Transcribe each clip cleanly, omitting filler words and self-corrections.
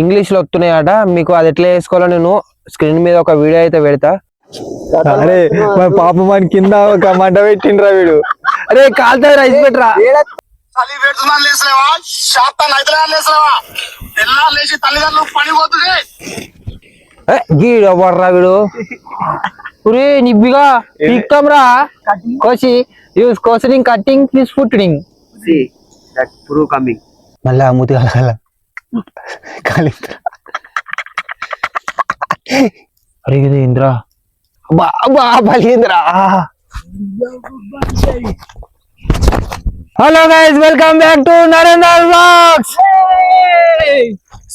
English లో వస్తున్నాయట. మీకు అది ఎట్లా వేసుకోవాలో నేను స్క్రీన్ మీద ఒక వీడియో అయితే పెడతా. అరే పాప మన కింద ఒక మంట పెట్టిండ్రా వీడు. అరే కాలుతా రైస్ పెట్టరా. చలి పెడుతున్నాను లేసలేవా, శాతం అయితే లేసలేవా, ఎలా లేచి తల్లిదండ్రులు పని పోతుంది. గీడు పడరా వీడు. పురే నిబ్బిగా పీక్తాంరా కోసి యూస్ కోసరింగ్ కట్టింగ్ ప్లీజ్ ఫుట్టింగ్ మళ్ళా మూతి కల కాలి. అరే ఇది ఇంద్రా బాబా బలింద్రా. Hello guys, welcome back to Narender vlogs.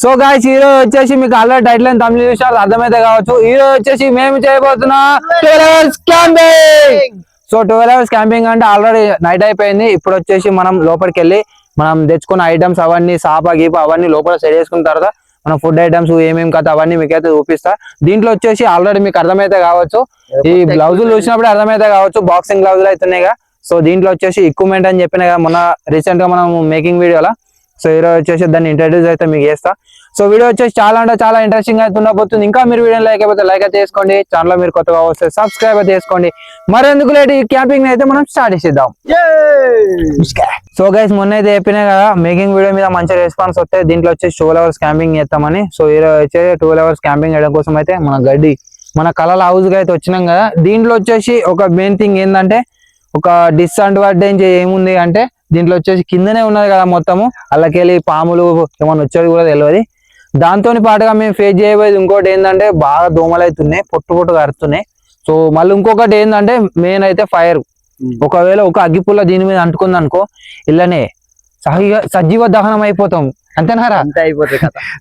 So guys, ఈరోజు వచ్చేసి మీకు ఆల్రెడీ టైటిల్ అండ్ తమిళ విషయాలు అర్థమైతే కావచ్చు. ఈరోజు వచ్చేసి మేము చేయబోతున్నా 12 hours camping. So 12 hours camping అంటే ఆల్రెడీ నైట్ అయిపోయింది. ఇప్పుడు వచ్చేసి మనం లోపలికి వెళ్ళి మనం తెచ్చుకున్న ఐటమ్స్ అవన్నీ సాపా గీపా అవన్నీ లోపల సెట్ చేసుకున్న తర్వాత మన ఫుడ్ ఐటమ్స్ ఏమేమి కదా అవన్నీ మీకైతే చూపిస్తా. దీంట్లో వచ్చేసి ఆల్రెడీ మీకు అర్థమైతే కావచ్చు, ఈ గ్లౌజులు చూసినప్పుడు అర్థమైతే కావచ్చు, బాక్సింగ్ గ్లౌజులు అవుతున్నాయిగా. సో దీంట్లో వచ్చేసి ఎక్విప్మెంట్ అని చెప్పిన కదా మొన్న రీసెంట్ గా మనం మేకింగ్ వీడియోలో. సో ఈరోజు వచ్చేసి దాన్ని ఇంట్రడ్యూస్ అయితే మీకు చేస్తా. సో వీడియో వచ్చేసి చాలా అంటే చాలా ఇంట్రెస్టింగ్ అయితే ఉండబోతుంది. ఇంకా మీరు వీడియో లైక్ అయిపోతే లైక్ అయితే చేసుకోండి, ఛానల్ మీరు కొత్తగా వస్తే సబ్స్క్రైబ్ అయితే చేసుకోండి. మరెందుకు లేట్ ఈ క్యాంపింగ్ అయితే మనం స్టార్ట్ చేద్దాం. సో గైస్, మొన్న అయితే చెప్పినా కదా మేకింగ్ వీడియో మీద మంచి రెస్పాన్స్ వస్తే దీంట్లో వచ్చేసి 12 hours క్యాంపింగ్ చేస్తామని. సో ఈరోజు వచ్చేసి 12 hours క్యాంపింగ్ చేయడం కోసం అయితే మన కళల హౌస్ గా అయితే వచ్చినాం కదా. దీంట్లో వచ్చేసి ఒక మెయిన్ థింగ్ ఏంటంటే, ఒక డిస్అడ్వాంటేజ్ ఏముంది అంటే దీంట్లో వచ్చేసి కిందనే ఉన్నది కదా మొత్తము, అల్లకెళ్ళి పాములు ఏమన్నా వచ్చేది కూడా తెలియదు. దాంతో పాటుగా మేము ఫేస్ చేయబోయేది ఇంకోటి ఏంటంటే బాగా దోమలు అవుతున్నాయి, పొట్టు కరుతున్నాయి. సో మళ్ళీ ఇంకొకటి ఏంటంటే మెయిన్ అయితే ఫైర్. ఒకవేళ ఒక అగ్గిపుల్ల దీని మీద అంటుకుంది అనుకో, ఇలానే సజీవ దహనం అయిపోతాం. అంతేనారా?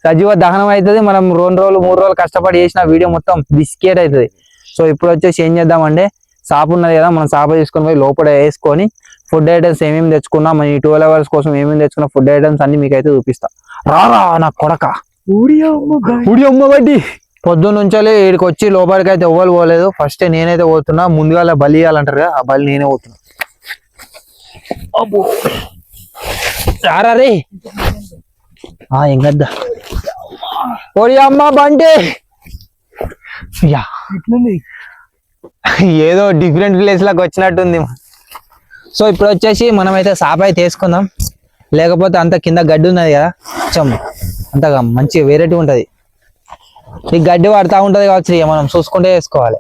సజీవ దహనం అవుతుంది. మనం 2 రోజులు 3 రోజులు కష్టపడి చేసిన వీడియో మొత్తం బిస్కెట్ అవుతుంది. సో ఇప్పుడు వచ్చేసి ఏం చేద్దామంటే, సాపు ఉన్నది కదా, మనం సాపు తీసుకొని పోయి లోపల వేసుకొని ఫుడ్ ఐటమ్స్ ఏమేమి తెచ్చుకున్నా, మన 12 hours కోసం ఏమేమి తెచ్చుకున్నా ఫుడ్ ఐటమ్స్ అన్ని మీకు అయితే చూపిస్తా. రారా నా కొడక ఉడి అమ్మ బడ్డి. పొద్దున్న నుంచి ఇక్కడికి వచ్చి లోపలికి అయితే ఎవ్వరు పోలేదు. ఫస్ట్ నేనైతే పోతున్నా. ముందుగా బలి ఇవ్వాలంటారు కదా, ఆ బలి నేనే పోతున్నా. రారా రే ఎంగద్దా ఓడి అమ్మ బండి. ఏదో డిఫరెంట్ ప్లేస్ లాగా వచ్చినట్టుంది. సో ఇప్పుడు వచ్చేసి మనమైతే సాప అయితే వేసుకుందాం, లేకపోతే అంత కింద గడ్డి ఉన్నది కదా, కొంచెం అంతగా మంచి వెరైటీ ఉంటది. ఈ గడ్డి పడతా ఉంటది కావచ్చు, ఇక మనం చూసుకుంటే వేసుకోవాలి.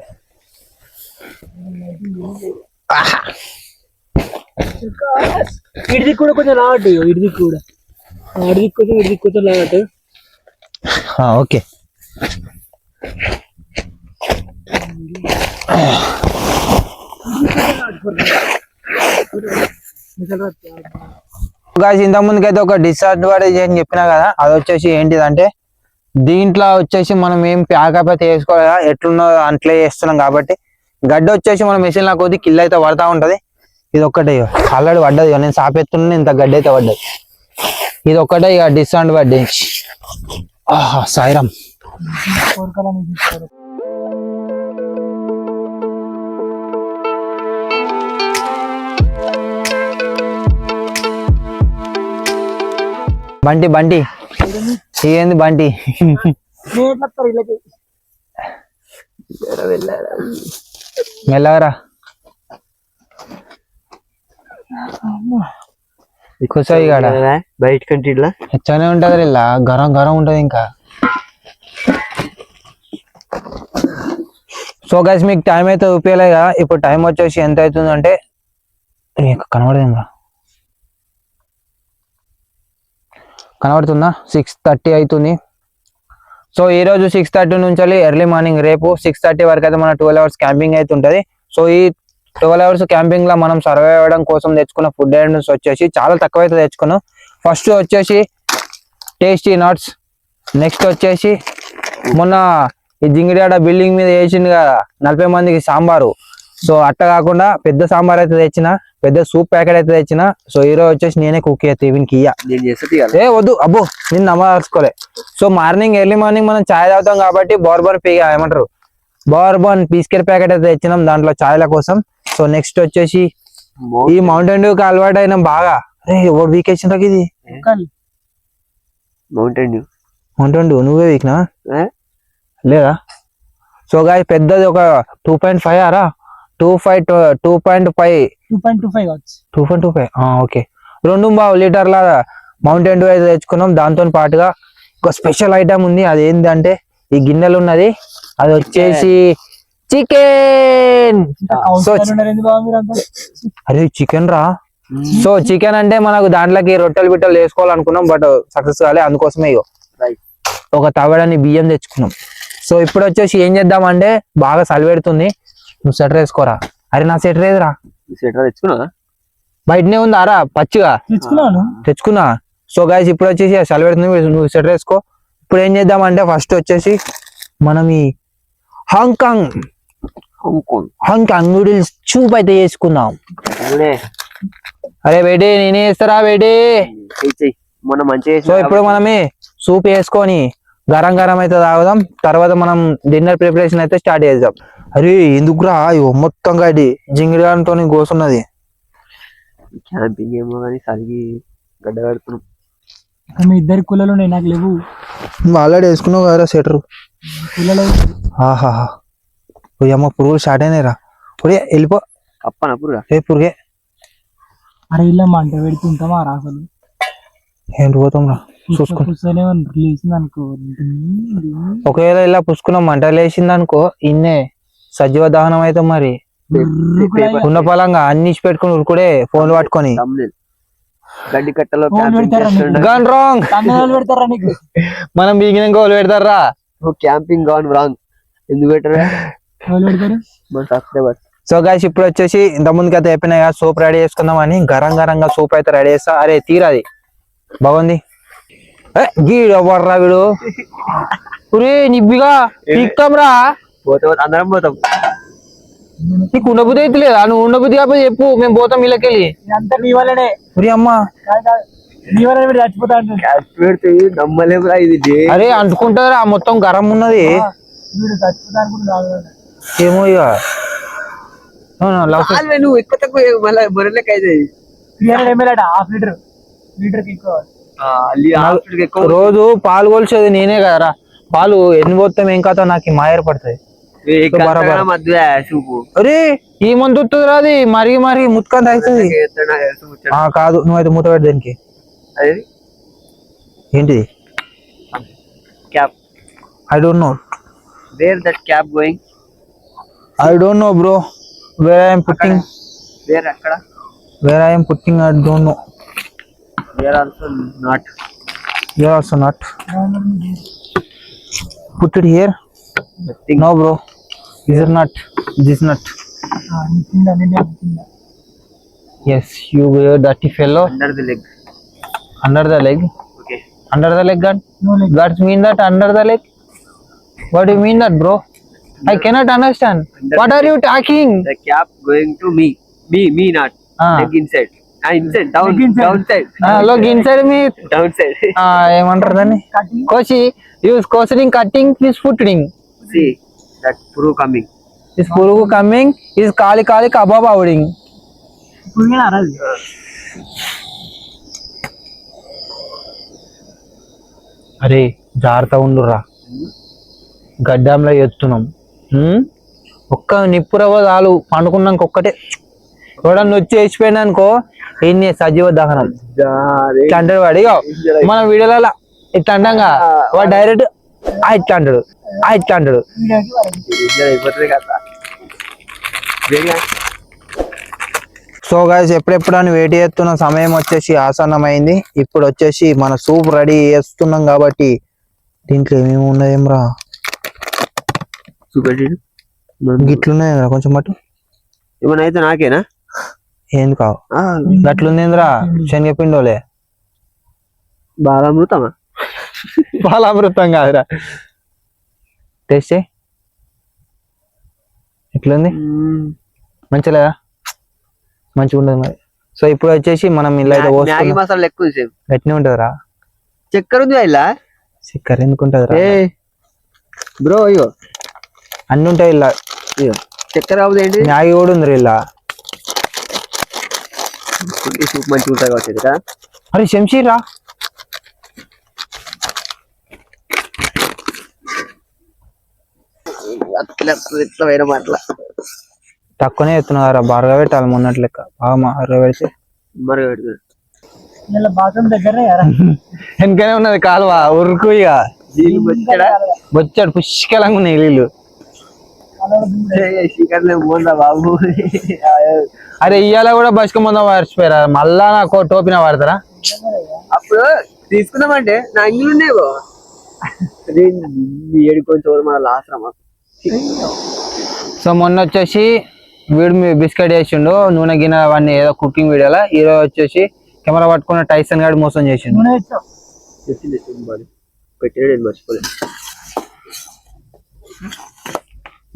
ఇడిది కూడా కొంచెం లాగట్టు, ఇడిది కూడా ఇడిది కొంచెం లాగట్టు. ఓకే. ఇంత ముందుకైతే ఒక డిసడ్వాంటేజ్ అని చెప్పినా కదా, అది వచ్చేసి ఏంటిదంటే దీంట్లో వచ్చేసి మనం ఏం ప్యాకప్ అయితే వేసుకోవాలి, ఎట్లున్నో అట్లే చేస్తున్నాం కాబట్టి గడ్డ వచ్చేసి మనం మెషిన్ లా కొద్ది కిల్ అయితే పడతా ఉంటది. ఇది ఒక్కటే ఆల్రెడీ పడ్డది, నేను సాపెత్తున్నా ఇంత గడ్డ అయితే పడ్డది. ఇది ఒక్కటే ఇక డిసడ్వాంటేజ్. సాయిరామ్. బంటి ఏంది బంటి? మెల్లగరా కూర్చోయి కాడ బయట కంట్రీలా ఎచ్చనే ఉంటది, ఇలా గరం ఉంటది ఇంకా. సో గైస్, మీకు టైం అయితే చూపించలే కదా. ఇప్పుడు టైం వచ్చేసి ఎంత అవుతుందంటే కనబడుతుందా, 6:30 అవుతుంది. సో ఈ రోజు 6:30 నుంచి ఎర్లీ మార్నింగ్ రేపు 6:30 వరకు అయితే మన 12 hours క్యాంపింగ్ అయితే ఉంటుంది. సో ఈ 12 hours క్యాంపింగ్ లో మనం సర్వైవ్ అవ్వడం కోసం తెచ్చుకున్న ఫుడ్ ఐటమ్స్ వచ్చేసి చాలా తక్కువ అయితే తెచ్చుకున్నాం. ఫస్ట్ వచ్చేసి టేస్టీ నట్స్, నెక్స్ట్ వచ్చేసి మొన్న ఈ జింగిడాడ బిల్డింగ్ మీద వేసింది కదా 40 మందికి సాంబారు. సో అట్ట కాకుండా పెద్ద సాంబార్ అయితే తెచ్చిన, పెద్ద సూప్ ప్యాకెట్ అయితే తెచ్చిన. సో ఈరోజు వచ్చేసి నేనే కుక్ అయితే వీనికి వద్దు అబ్బో నేను నమ్మకోలే. సో ఎర్లీ మార్నింగ్ మనం చాయ్ తాగుతాం కాబట్టి బోర్బన్ బిస్కెట్ ప్యాకెట్ అయితే తెచ్చినాం దాంట్లో చాయ్ల కోసం. సో నెక్స్ట్ వచ్చేసి ఈ మౌంటైన్ డ్యూకి అలవాటు అయినా బాగా. వీక్ వేసిన ఇది మౌంటైన్ డ్యూ 120 నువ్వే వీక్నా లేదా? సో గాయస్ పెద్దది ఒక 2.5 ఆరా 2.5 2.25 కావచ్చు. 2.25 ఓకే. 2 లీటర్ల మౌంటైన్ డూ అయితే తెచ్చుకున్నాం. దాంతో పాటుగా ఒక స్పెషల్ ఐటమ్ ఉంది. అది ఏంటంటే ఈ గిన్నెలు ఉన్నది, అది వచ్చేసి చికెన్. సో అరే చికెన్ రా. సో చికెన్ అంటే మనకు దాంట్లోకి రొట్టెలు బిట్టలు వేసుకోవాలనుకున్నాం, బట్ సక్సెస్ కాలే. అందుకోసమే ఇగో ఒక తవడని బియ్యం తెచ్చుకున్నాం. సో ఇప్పుడు వచ్చేసి ఏం చేద్దామంటే బాగా చలి పెడుతుంది, నువ్వు స్వెటర్ వేసుకోరా. అరే నా స్వెటర్ ఏదిరా? స్వెటర్ తెచ్చుకున్నా బయటనే ఉందా రా పచ్చిగా తెచ్చుకున్నా. సో గాయస్ ఇప్పుడు వచ్చేసి చలి పెడుతుంది, నువ్వు స్వెటర్ వేసుకో. ఇప్పుడు ఏం చేద్దామంటే ఫస్ట్ వచ్చేసి మనం ఈ హాంకాంగ్ నూడిల్స్ సూప్ అయితే చేసుకుందాం. అరే బేటీ నేనే వేస్తారా బేటీ? మొన్న మంచిగా. సో ఇప్పుడు మనమే సూప్ వేసుకొని గరం గరం అయితే తాగుదాం. తర్వాత మనం డిన్నర్ ప్రిపరేషన్ అయితే స్టార్ట్ చేద్దాం. అరే ఎందుకురా మొత్తం గడ్డి జింగిడితో కోసున్నది. క్యాంపింగ్ ఏమో కానీ సరిగి గడ్డ కడుతున్నాం. మీ ఇద్దరి కులలు ఉన్నాయి, నాకు లేవు. నువ్వు ఆల్రెడీ వేసుకున్నావు కదా స్వెటర్. కులలో ఆహాహా అమ్మ పురుగులు స్టార్ట్ అయినాయిరా. పుడే వెళ్ళిపో కప్పనా పురుగా ఏ పురుగే. అరే ఇలా మంట పెడుతుంటామా రా అసలు? ఏంటి పోతాం రా చూసుకుని. లేచింది అనుకో, ఒకవేళ ఇలా పుసుకున్నాం మంట లేచింది అనుకో, ఇన్నే సజీవ దహనం అయితే మరి ఉన్న పలంగా అన్ని పెట్టుకుని ఉరుకుడే ఫోన్లు పట్టుకొని. గడ్డి కట్టలో గన్ రాంగ్ పెడతారా నీకు? మనం బిగిన గోలు పెడతారా? Camping gone wrong. ఎందుకు పెట్టరా పెడతారు మన సబ్స్క్రైబర్స్. సో గైస్ ఇప్పుడు వచ్చేసి ఇంత ముందుకి అయితే అయిపోయినాయి కదా, సూప్ రెడీ చేసుకుందాం అని గరం గరంగా సూప్ అయితే రెడీ చేస్తా. అరే తీరాది బాగుంది. గీడు ఎవర్రా వీడు? పురే నిబ్బిగా పీక్తాం రా. పోతే అందరం పోతాం. నీకు ఉండబుద్ధి అయితే లేదా? నువ్వు ఉండబుద్ధి కాకపోతే చెప్పు, మేము పోతాం వీళ్ళకెళ్ళి. అంతా నీ వల్లనే. పురి అమ్మ నీ వల్ల చచ్చిపోతా పెడితే నమ్మలేమురా ఇది. అరే అంటుకుంటారా మొత్తం గరం ఉన్నది. వీడు చచ్చిపోతా అనుకుంటున్నాడు. ఏమో ఇక నువ్వు ఎక్కువ తక్కువ మళ్ళీ బొర్రెలకి అయితే 300 ml అట, హాఫ్ లీటర్ ఎక్కువ. రోజు పాలు కొలిచేది నేనే కదరా. పాలు ఎన్ని పోతాం ఏం కాదు, నాకు మాయర్ పడుతుంది. అరే ఈ మంత్ వస్తుంది రాది మరిగి మరిగి ముత్కంత అవుతుంది. కాదు నువ్వైతే మూత పెట్టి దానికి. ఏంటిది? Cap. I don't know where that cap going. I don't know bro where I am putting. Where అక్కడ where I am putting I don't know. Where also not. You are also not. Put it here. No bro, this is not. This is not. Yes, you were dirty fellow. Under the leg. Under the leg. Okay. Under the leg gun. No leg. That mean that under the leg. What do you mean that, bro? I cannot understand. What are you talking? The cap going to me. Me not. Leg inside. Inside. Downside. Look inside me. Downside. ఏమంటారు దాన్ని? కోసి use coaching cutting is footing. See that puru coming. Is purugu coming is kali kebab outing. అరే జాగ్రత్త ఉండురా, గడ్డంలో ఎత్తున్నాం. ఒక్క నిప్పురవ్వ చాలు, పండుకున్నాక ఒక్కటే ఎవడన్నా వచ్చి వేసిపోయినా అనుకో ఇన్ని సజీవ దహనం. ఇట్లా అంటాడు వాడు. ఇగో మన వీడియోలలో ఇట్లా అంటాంగా, వాడు డైరెక్ట్ ఇట్లా అంటాడు ఇట్లా అంటాడు. సో గైస్ ఎప్పుడెప్పుడు అని వెయిట్ చేస్తున్న సమయం వచ్చేసి ఆసన్నమైంది. ఇప్పుడు వచ్చేసి మన సూప్ రెడీ చేస్తున్నాం కాబట్టి దీంట్లో ఏమేమి ఉన్నాయేమ్రా? గిట్లున్నాయి కొంచెం మటు. ఏమన్నా అయితే నాకేనా? ఏంది కావు గట్లుందేంద్రా? శనగపిండోలే. బాలామృతమా? బాలామృతం కాదురా. టేస్ట్ ఎట్లుంది? మంచిగా మంచిగా ఉండదు మరి. సో ఇప్పుడు వచ్చేసి మనం ఇలా అయితే మసాలా ఎక్కువ గట్టినే ఉంటదిరా. చక్కెర ఉంది ఇలా. చక్కెర ఎందుకు ఉంటదిరా బ్రో? అయ్యో అన్ని ఉంటాయి ఇలా. చక్కెర ఏంటి? మ్యాగీ కూడా ఉంది ఇలా. సూప్ మంచిగా ఉంటుంది కావచ్చు. అరే శంషీరా ఇట్లా వేరే మాటల తక్కువనే ఎత్తున్నారా బాగా పెట్టాలి మొన్నటి లెక్క బాగా బాగా పెడితే మరి పెడుతుంది ఇలా బాత్రూమ్ దగ్గర వెనకనే ఉన్నది కాలువ ఉరుకు ఇక నీళ్ళు వచ్చాడా వచ్చాడు పుష్కలంగా ఉన్నాయి నీళ్ళు. చికెన్ పోందా బాబు అరే ఇయ్యాల కూడా బస్కు ముందు మర్చిపోయారా మళ్ళా నాకు టోపిన వాడతారా అప్పుడు తీసుకుందామంటే నా అంగిలు ఉన్నాయి బాబు ఏడుకొని చూడ మన లాస్ట్ రమ్మా సో మొన్న వచ్చేసి వీడు మీ బిస్కెట్ వేసిండు నూనె గిన్నె అవన్నీ ఏదో కుకింగ్ వీడియోలో ఈరోజు వచ్చేసి కెమెరా పట్టుకున్న టైసన్ గాడు మోసం చేసిండు. పెట్టాడు మర్చిపోలేదు.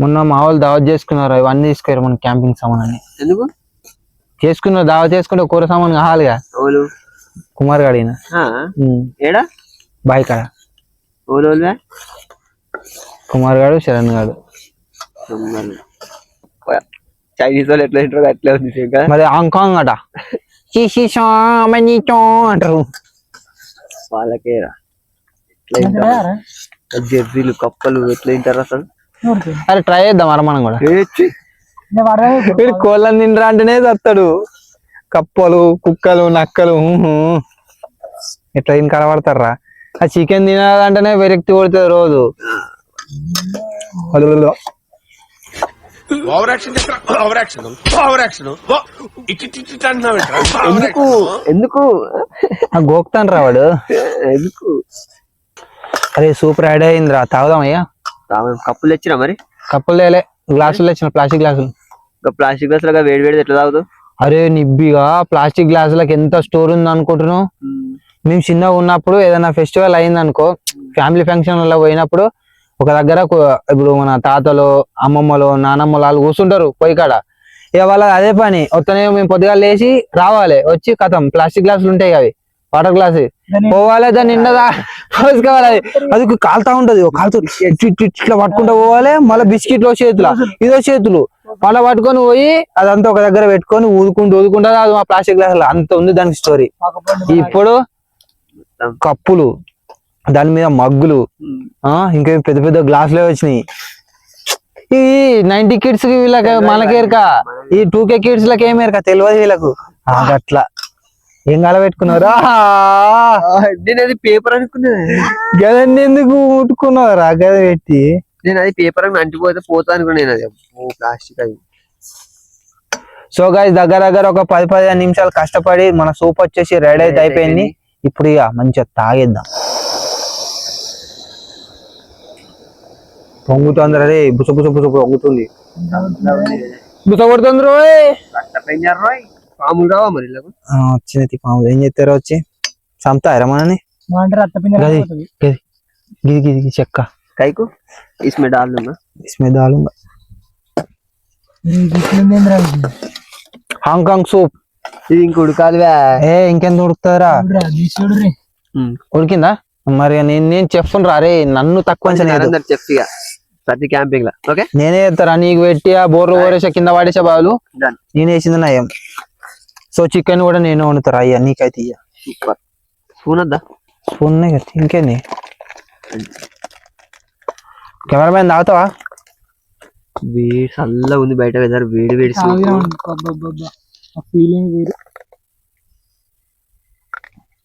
మొన్న మా వాళ్ళు దావత్ చేసుకున్నారు ఇవన్నీ తీసుకున్నారు మన క్యాంపింగ్ సామాన్ అన్ని ఎందుకు చేసుకున్నారు దావత్ చేసుకుంటే కూర సామాన్ కావాలిగా. ఓలు కుమార్ గాడిన ఏడా బాయ్ కాడ ఓలు కుమార్ గాడు శరణ్ గాడు చైనీస్ వాళ్ళు ఎట్లా తింటారు అట్లే ఉంది ఇంకా మరి హాంకాంగ్ అట అంటారు వాళ్ళకేరా జెర్సీలు కప్పలు ఎట్లా తింటారు అసలు. అరే ట్రై చేద్దాం అర మనం కూడా వీడు కోళ్ళని తింటరా అంటేనే చస్తాడు కప్పలు కుక్కలు నక్కలు ఎట్లా దీన్ని కలబడతారా ఆ చికెన్ తినాలంటేనే విరక్తి కొడుతుంది రోజు. ఎందుకు ఎందుకు గోక్తాను రా వాడు ఎందుకు అరే సూపర్ ఐడియా అయిందిరా తాగుదామయ్యా. కప్పులు తెచ్చినా మరి కప్పులు తేలే గ్లాసులు తెచ్చిన ప్లాస్టిక్ గ్లాసులు ఇంకా ప్లాస్టిక్ గ్లాస్ లాగా వేడి వేడి ఎట్లా తాగుతావు. అరే నిబ్బిగా ప్లాస్టిక్ గ్లాసులకు ఎంత స్టోర్ ఉంది అనుకుంటున్నావు. మేము చిన్నగా ఉన్నప్పుడు ఏదైనా ఫెస్టివల్ అయింది అనుకో ఫ్యామిలీ ఫంక్షన్ లో పోయినప్పుడు ఒక దగ్గర ఇప్పుడు మన తాతలు అమ్మమ్మలు నానమ్మలు వాళ్ళు కూర్చుంటారు పొయ్యి కాడ ఇక వాళ్ళ అదే పని వస్తేనే మేము పొద్దుగా లేచి రావాలి వచ్చి కథం ప్లాస్టిక్ గ్లాసులు ఉంటాయి అవి వాటర్ గ్లాస్ పోవాలి దాన్ని నిండా పోసుకోవాలి అది కాలుతా ఉంటది కాలుతూ ఇట్లా పట్టుకుంటూ పోవాలి మళ్ళీ బిస్కెట్లు చేతులు ఇదో చేతులు మళ్ళీ పట్టుకొని పోయి అదంతా ఒక దగ్గర పెట్టుకొని ఊదుకుంటా అది మా ప్లాస్టిక్ గ్లాసులు అంత ఉంది దానికి స్టోరీ. ఇప్పుడు కప్పులు దాని మీద మగ్గులు ఇంకా పెద్ద పెద్ద గ్లాసులే వచ్చినాయి. ఈ 90 కిడ్స్ కి వీళ్ళకి మనకేరక ఈ 2K కిడ్స్ లకి ఏమేరక తెలియదు వీళ్ళకు అట్లా ఏం కాల పెట్టుకున్నారా నేను అది పేపర్ అనుకున్నా గదన్ని ఎందుకు ముట్టుకున్నారా గద పెట్టి నేను అది పేపర్ అని అంటిపోతే పోతా అనుకున్నా నేను అది ప్లాస్టిక్ అది. సో గైస్ దగ్గర దగ్గర ఒక 10-15 నిమిషాలు కష్టపడి మన సూప్ వచ్చేసి రెడీ అయితే అయిపోయింది. ఇప్పుడు ఇక మంచిగా తాగేద్దాం. పొంగుతుంది రే బుస బుస బుస పొంగుతుంది బుస కొడుతుంది రోయ్ పాములు రావా మరి వచ్చినది పాములు ఏం చెప్తారో వచ్చి చంపుతారా మనని గిది చెక్క కైకు ఇస్మే డాలూంగా హాంకాంగ్ సూప్ ఇది ఇంక ఉడకాలివా ఇంకెంత ఉడుకుతారా ఉడికిందా మరి నేను చెప్తాను రే నన్ను తక్కువ చెప్తా ప్రతి క్యాంపింగ్ లా ఓకే నేనే చెప్తారా నీకు పెట్టి ఆ బోర్లు ఓరేసా కింద పడేసా బాలు నేను వేసింది నయం. సో చికెన్ కూడా నేను వండుతారా అయ్యా నీకైతే ఇయ్య స్పూన్ వద్దా స్పూన్ ఇంకేంది కెమెరామెన్ తాగుతావా వేడి చల్ల ఉంది బయట వెదర్ వేడి వేడి ఫీలింగ్ వేరు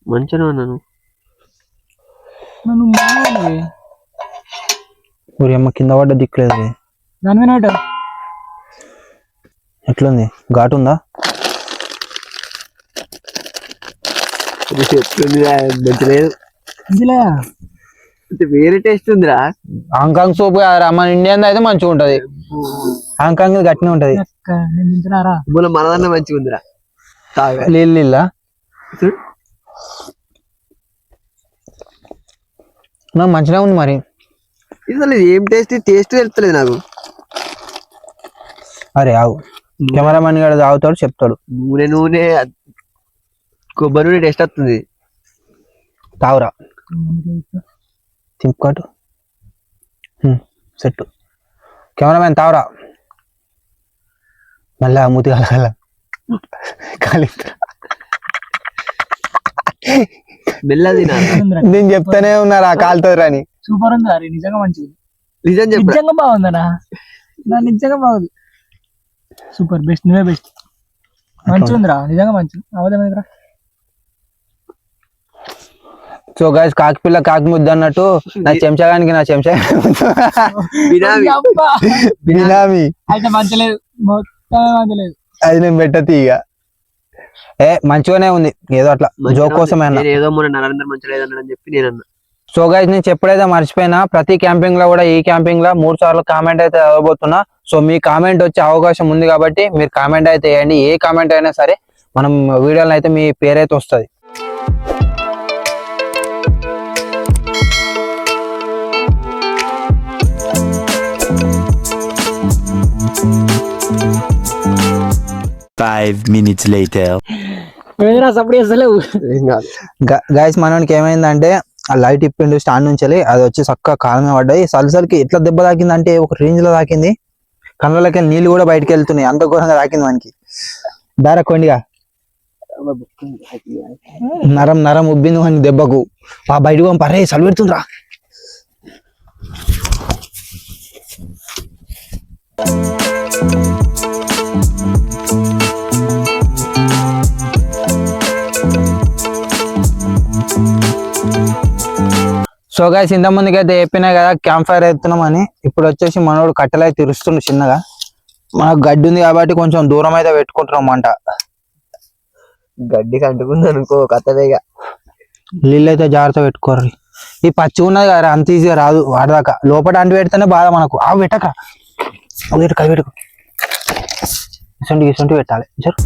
మంచిగా ఉన్నాను ఊరి అమ్మ కింద పడ్డ దిక్కులేదు దాని మీద ఎట్లుంది ఘాటు ఉందా మంచిలేదు వేరే టేస్ట్ ఉందిరా. హాంకాంగ్ సూప్ మన ఇండియన్ అయితే మంచిగా ఉంటది హాంకాంగ్ గట్టినే ఉంటది మనదన్న మంచిగా ఉందిరా నీళ్ళ నాకు మంచిగా ఉంది మరి అసలు ఏం టేస్ట్ తెలుస్తలేదు నాకు. అరే ఆగు కెమెరామెన్ గారు తాగుతాడు చెప్తాడు నూనె కొబ్బరి నూనె టేస్ట్ వస్తుంది తావురా తిప్పుకోటు సెట్ కెమెరామెన్ తావురా మళ్ళా మూతి కలగల కాలి మెల్లది నేను చెప్తానే ఉన్నారా కాలుతుంది రాని సూపర్ ఉంది నిజంగా మంచిది నిజం చెప్పు నిజంగా బాగుందనా నా నిజంగా బాగుంది సూపర్ బెస్ట్ నువ్వే బెస్ట్ మంచిగా ఉందిరా నిజంగా మంచిది అవదేమైందిరా సో గైస్ కాకిపిల్ల కాకి ముద్ద అన్నట్టు నా చెంచాగానికి నా చెంచా బినామీ బినామీ అయితే మంచలేదు మొత్తం మంచలేదు అది నేను పెట్టతి ఇక మంచిగానే ఉంది ఏదో అట్లా జోక్ కోసమే అన్న నేను ఏదో మొన్న నరేంద్ర మంచి లేదన్నాడని చెప్పి నేను అన్నా సో గైస్ నేను చెప్పడైతే మర్చిపోయినా ప్రతి క్యాంపింగ్ లో కూడా ఈ క్యాంపింగ్ లో 3 సార్లు కామెంట్ అయితే ఇవ్వబోతున్నా సో మీ కామెంట్ వచ్చే అవకాశం ఉంది కాబట్టి మీరు కామెంట్ అయితే వేయండి ఏ కామెంట్ అయినా సరే మనం వీడియోలో అయితే మీ పేరైతే వస్తుంది Five minutes later. ఏదైనా సపోర్ట్ చేస్తలేవు గైస్ మనకి ఏమైందంటే ఆ లైట్ ఇప్పిండు స్టాండ్ నుంచి అది వచ్చి చక్కగా కాలమే పడ్డాయి సలసలకి ఎట్లా దెబ్బ తాకిందంటే ఒక రేంజ్ లో తాకింది కళ్ళకి నీళ్లు కూడా బయటకు వెళ్తున్నాయి అంత ఘోరంగా తాకింది మనకి దారా కొండిగా నరం నరం ఉబ్బింది మనకి దెబ్బకు బయటకు పంపరే చలి పెడుతుందిరా సో గైస్ ఇంత ముందుకి అయితే చెప్పినా కదా క్యాంప్ ఫైర్ ఎత్తున్నామని ఇప్పుడు వచ్చేసి మనోడు కట్టెలు అయితే తిరుస్తుండు చిన్నగా మనకు గడ్డి ఉంది కాబట్టి కొంచెం దూరం అయితే పెట్టుకుంటున్నాం అంట గడ్డికి అంటుకుంది అనుకో కథవేగా నీళ్ళు అయితే జాగ్రత్త పెట్టుకోర్రి ఈ పచ్చి ఉన్నది కదా అంత ఈజీగా రాదు వాడదాకా లోపల అంటి పెడితేనే బాధ మనకు పెట్టక కలి పెట్టుకో ఇసంటి పెట్టాలి సార్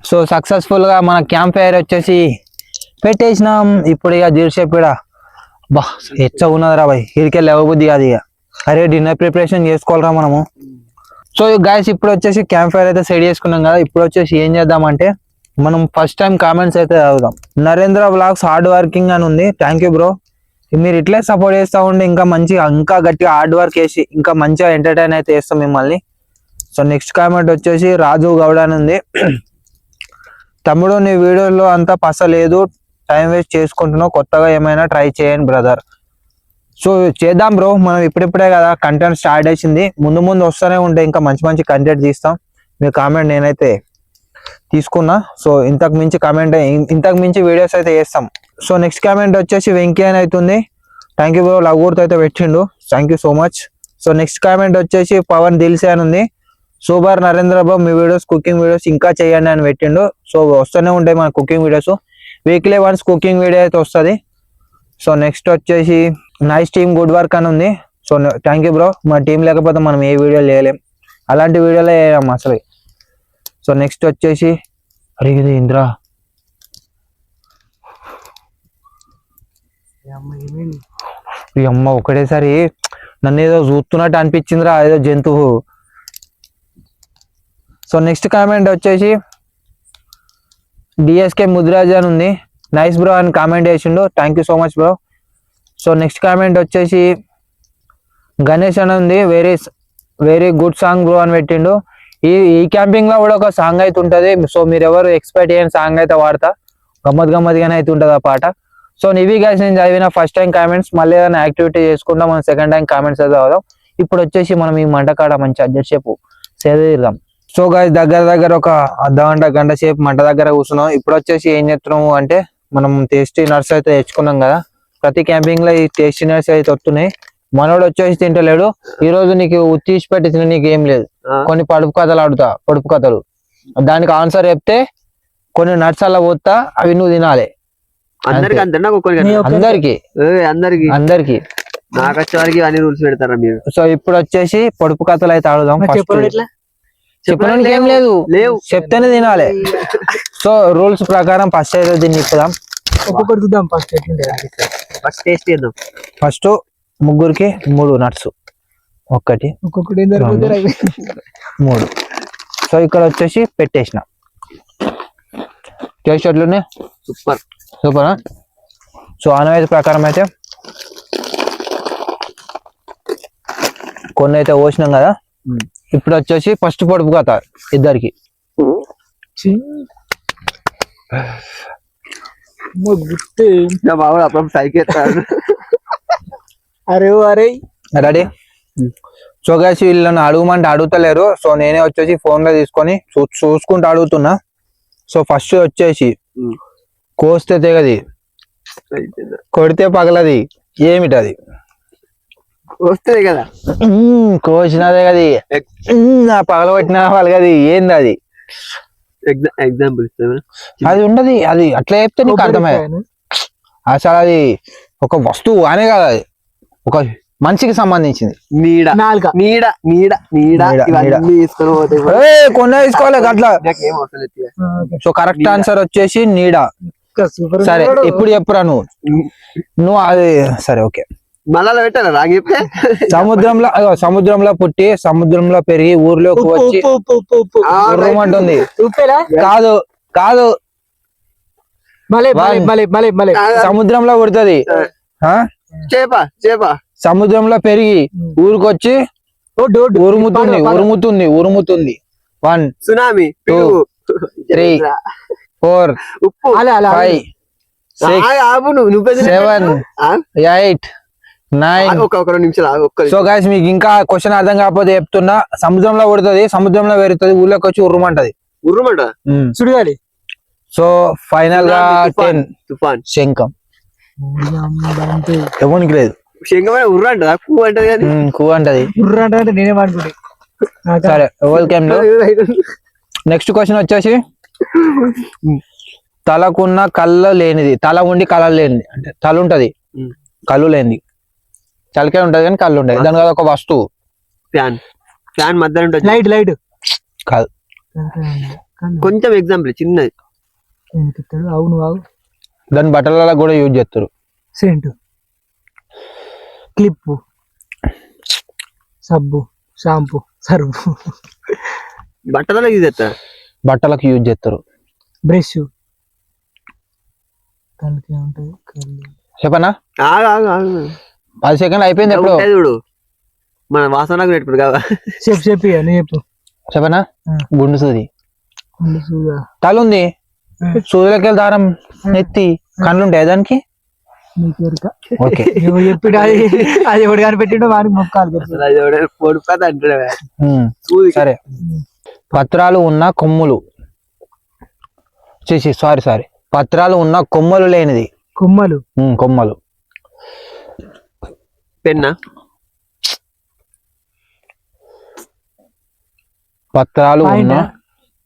సో సక్సెస్ఫుల్ గా మన క్యాంప్ ఫైర్ వచ్చేసి పెట్టేసినాం ఇప్పుడు ఇక తీర్చేపిడ బా ఎచ్చ ఉన్నదిరా బాయ్ ఇరికెళ్ళి ఇవ్వబుద్ధి కాదు ఇక అరే డిన్నర్ ప్రిపరేషన్ చేసుకోవాలరా మనము సో గైస్ ఇప్పుడు వచ్చేసి క్యాంప్ ఫైర్ అయితే సెట్ చేసుకున్నాం కదా ఇప్పుడు వచ్చేసి ఏం చేద్దామంటే మనం ఫస్ట్ టైం కామెంట్స్ అయితే చదువుదాం నరేంద్ర వ్లాగ్స్ హార్డ్ వర్కింగ్ అని ఉంది థ్యాంక్ యూ బ్రో మీరు ఇట్లే సపోర్ట్ చేస్తూ ఉంటే ఇంకా మంచిగా ఇంకా గట్టిగా హార్డ్ వర్క్ వేసి ఇంకా మంచిగా ఎంటర్టైన్ అయితే చేస్తాం మిమ్మల్ని సో నెక్స్ట్ కామెంట్ వచ్చేసి రాజు గౌడ అని ఉంది తమ్ముడు నీ వీడియోలో అంతా పసలేదు టైం వేస్ట్ చేసుకుంటున్నావు కొత్తగా ఏమైనా ట్రై చేయండి బ్రదర్ సో చేద్దాం బ్రో మనం ఇప్పుడిప్పుడే కదా కంటెంట్ స్టార్ట్ చేసింది ముందు ముందు వస్తూనే ఉంటాయి ఇంకా మంచి మంచి కంటెంట్ తీస్తాం మీ కామెంట్ నేనైతే తీసుకున్నా సో ఇంతకు మించి వీడియోస్ అయితే చేస్తాం సో నెక్స్ట్ కామెంట్ వచ్చేసి వెంకీ అని అవుతుంది థ్యాంక్ యూ బ్రో లవ్ గుర్తు అయితే పెట్టిండు thank you so much so next comment వచ్చేసి పవన్ దిల్సే అని ఉంది సూపర్ నరేంద్ర బాబు మీ వీడియోస్ కుకింగ్ వీడియోస్ ఇంకా చేయండి అని పెట్టిండు సో వస్తూనే ఉంటాయి మన cooking videos weekly once cooking video అయితే వస్తుంది సో నెక్స్ట్ వచ్చేసి నైస్ టీమ్ గుడ్ వర్క్ అని ఉంది సో థ్యాంక్ యూ బ్రో మా టీం లేకపోతే మనం ఏ వీడియో చేయలేం అలాంటి వీడియోలే చేయలేం అసలు సో నెక్స్ట్ వచ్చేసి అరిగిది ఇంద్రా ఈ అమ్మ ఒకటేసారి నన్ను ఏదో చూస్తున్నట్టు అనిపించిందిరా ఏదో జంతువు సో నెక్స్ట్ కామెంట్ వచ్చేసి డిఎస్కే ముద్రాజ్ అని ఉంది నైస్ బ్రో అని కామెంట్ చేసిండు thank you so much bro so next comment వచ్చేసి గణేష్ అని ఉంది వెరీ గుడ్ సాంగ్ బ్రో అని పెట్టిండు ఈ క్యాంపింగ్ లో కూడా ఒక సాంగ్ అయితే ఉంటది సో మీరు ఎవరు ఎక్స్పెక్ట్ చేయని సాంగ్ అయితే వాడతా గమ్మత్గానే అయితే ఉంటది ఆ పాట సో ఇవి గైస్ నేను చదివిన ఫస్ట్ టైం కామెంట్స్ మళ్ళీ ఏదైనా యాక్టివిటీ చేసుకుంటా మనం సెకండ్ టైం కామెంట్స్ అయితే చదువుదాం ఇప్పుడు వచ్చేసి మనం ఈ మంటకాడ మంచి అడ్జస్ట్ సేపు సేద తీరుదాం సో గైస్ దగ్గర ఒక గంట సేపు మంట దగ్గర కూర్చున్నాం ఇప్పుడు వచ్చేసి ఏం చేస్తున్నాము అంటే మనం టేస్టీ నట్స్ అయితే తెచ్చుకున్నాం కదా ప్రతి క్యాంపింగ్ లో ఈ టేస్టీ నట్స్ అయితే వస్తున్నాయి మనోడు వచ్చేసి తింటలేడు ఈ రోజు నీకు తీసి పెట్టి తిన నీకు ఏం లేదు కొన్ని పొడుపు కథలు దానికి ఆన్సర్ చెప్తే కొన్ని నట్స్ అలా పోతా అవి నువ్వు తినాలి అందరికి నాకు వచ్చేవారికి అన్ని రూల్స్ పెడతారా మీరు సో ఇప్పుడు వచ్చేసి పొడుపు కథలు అయితే ఆడుదాం చెప్పడానికి ఏం లేదు చెప్తేనే తినాలి సో రూల్స్ ప్రకారం ఫస్ట్ అయితే దీన్ని ఇప్పుదాం ఒక్కొక్కటి చూద్దాం ఫస్ట్ టేస్ట్ చేద్దాం ఫస్ట్ ముగ్గురికి 3 నట్స్ ఒక్కటి ఒక్కొక్కటి 3 సో ఇక్కడ వచ్చేసి పెట్టేసిన టేస్ట్ ఎట్లున్నాయి సూపర్ సో ఆనవాయితీ ప్రకారం అయితే కొన్ని అయితే పోసినాం కదా ఇప్పుడు వచ్చేసి ఫస్ట్ పొడుపు కథ ఇద్దరికి గుర్తే నా బాబు అప్పుడు సైకి ఎత్తాడు. అరే అరే రెడీ. సో గైస్ వీళ్ళని అడుగుమంటే అడుగుతలేరు. సో నేనే వచ్చేసి ఫోన్ లో తీసుకొని చూసుకుంటూ అడుగుతున్నా. సో ఫస్ట్ వచ్చేసి కోస్తే తెగది, కొడితే పగలది, ఏమిటది? వస్తుంది కదా కోసినదే కది, పగల కొట్టిన పగలది, ఏంది అది? ఎగ్జాంపుల్ ఇస్తాను. అది ఉండదు, అది అట్లా చెప్తే నీకు అర్థమయ్యే. అసలు అది ఒక వస్తువు అనే కాదు, అది ఒక మనిషికి సంబంధించింది. నీడ నాలుక నీడ నీడ నీడ ఇవన్నీ తీసుకొని పోతే కొన్న తీసుకోవాలి అట్లా. నాకేం అవసరం లేదు. సో కరెక్ట్ ఆన్సర్ వచ్చేసి నీడ. సూపర్. సరే ఇప్పుడు చెప్పురా నువ్వు అది. సరే ఓకే. మళ్ళా పెట్టారా రాగితే సముద్రంలో పుట్టి సముద్రంలో పెరిగి ఊర్లోకి వచ్చి ఉర్రమంటుంది. కాదు కాదు, సముద్రంలో పుడుతుంది. చేప చేప సముద్రంలో పెరిగి ఊరికొచ్చి ఉరుముతుంది ఉరుముతుంది ఉరుముతుంది. 1 సునామీ 2 3 4 ఉప్పు 5 6 7 8 9. ఒక 2 నిమిషాలు. సో గైస్ మీకు ఇంకా క్వశ్చన్ అర్థం కాకపోతే చెప్తున్నా. సముద్రంలో పడుతుంది, సముద్రంలో పెరుగుతుంది, ఊళ్ళోకి వచ్చి ఉర్రమంటది. ఉర్రమంట సుడిగాలి. సో ఫైనల్ గా 10 తుఫాన్ శంఖం. ఎవరికి లేదు. శంఖం ఉర్ర అంటదా పువ్వు అంటది కానీ కూ అంటది. ఉర్ర అంటే నేనేం అనుకుంటే. సరే ఎవరికేం నెక్స్ట్ క్వశ్చన్ వచ్చేసి తలకున్న కళ్ళు లేనిది, తల ఉండి కళ్ళు లేనిది. అంటే తల ఉంటది కళ్ళు లేనిది, తలకే ఉంటది కానీ కళ్ళు ఉంటాయి. దాని కదా ఒక వస్తువు. ఫ్యాన్ ఫ్యాన్ మధ్యలో ఉంటుంది. లైట్ లైట్ కాదు. కొంచెం ఎగ్జాంపుల్ చిన్నది. అవును అవు. దాని బట్టల కూడా యూజ్ చేస్తారు. సెంటు, క్లిప్పు, సబ్బు, షాంపూ, సర్ఫు. బట్టలలో యూజ్ చేస్తారు. బట్టలకు యూజ్ చేస్తారు. బ్రష్. కళ్ళకి ఉంటుంది. చెప్పనా? 10 సెకండ్లు అయిపోయింది. ఎప్పుడు చూడు మన వాసనకు పెట్టుకుంటు కదా. చెప్పి చెప్పు. చెప్పనా? గుండు సూది. తల ఉంది, సూదులకి దారం ఎత్తి కళ్ళు ఉంటాయి దానికి. ఓకే చెప్పి అది ఎవడు కనిపెట్టిండో వాడికి మొక్కాలి. సరే. పత్రాలు ఉన్న కొమ్ములు, సారీ పత్రాలు ఉన్న కొమ్మలు లేనిది. కొమ్మలు. కొమ్మలు. పెన్నా.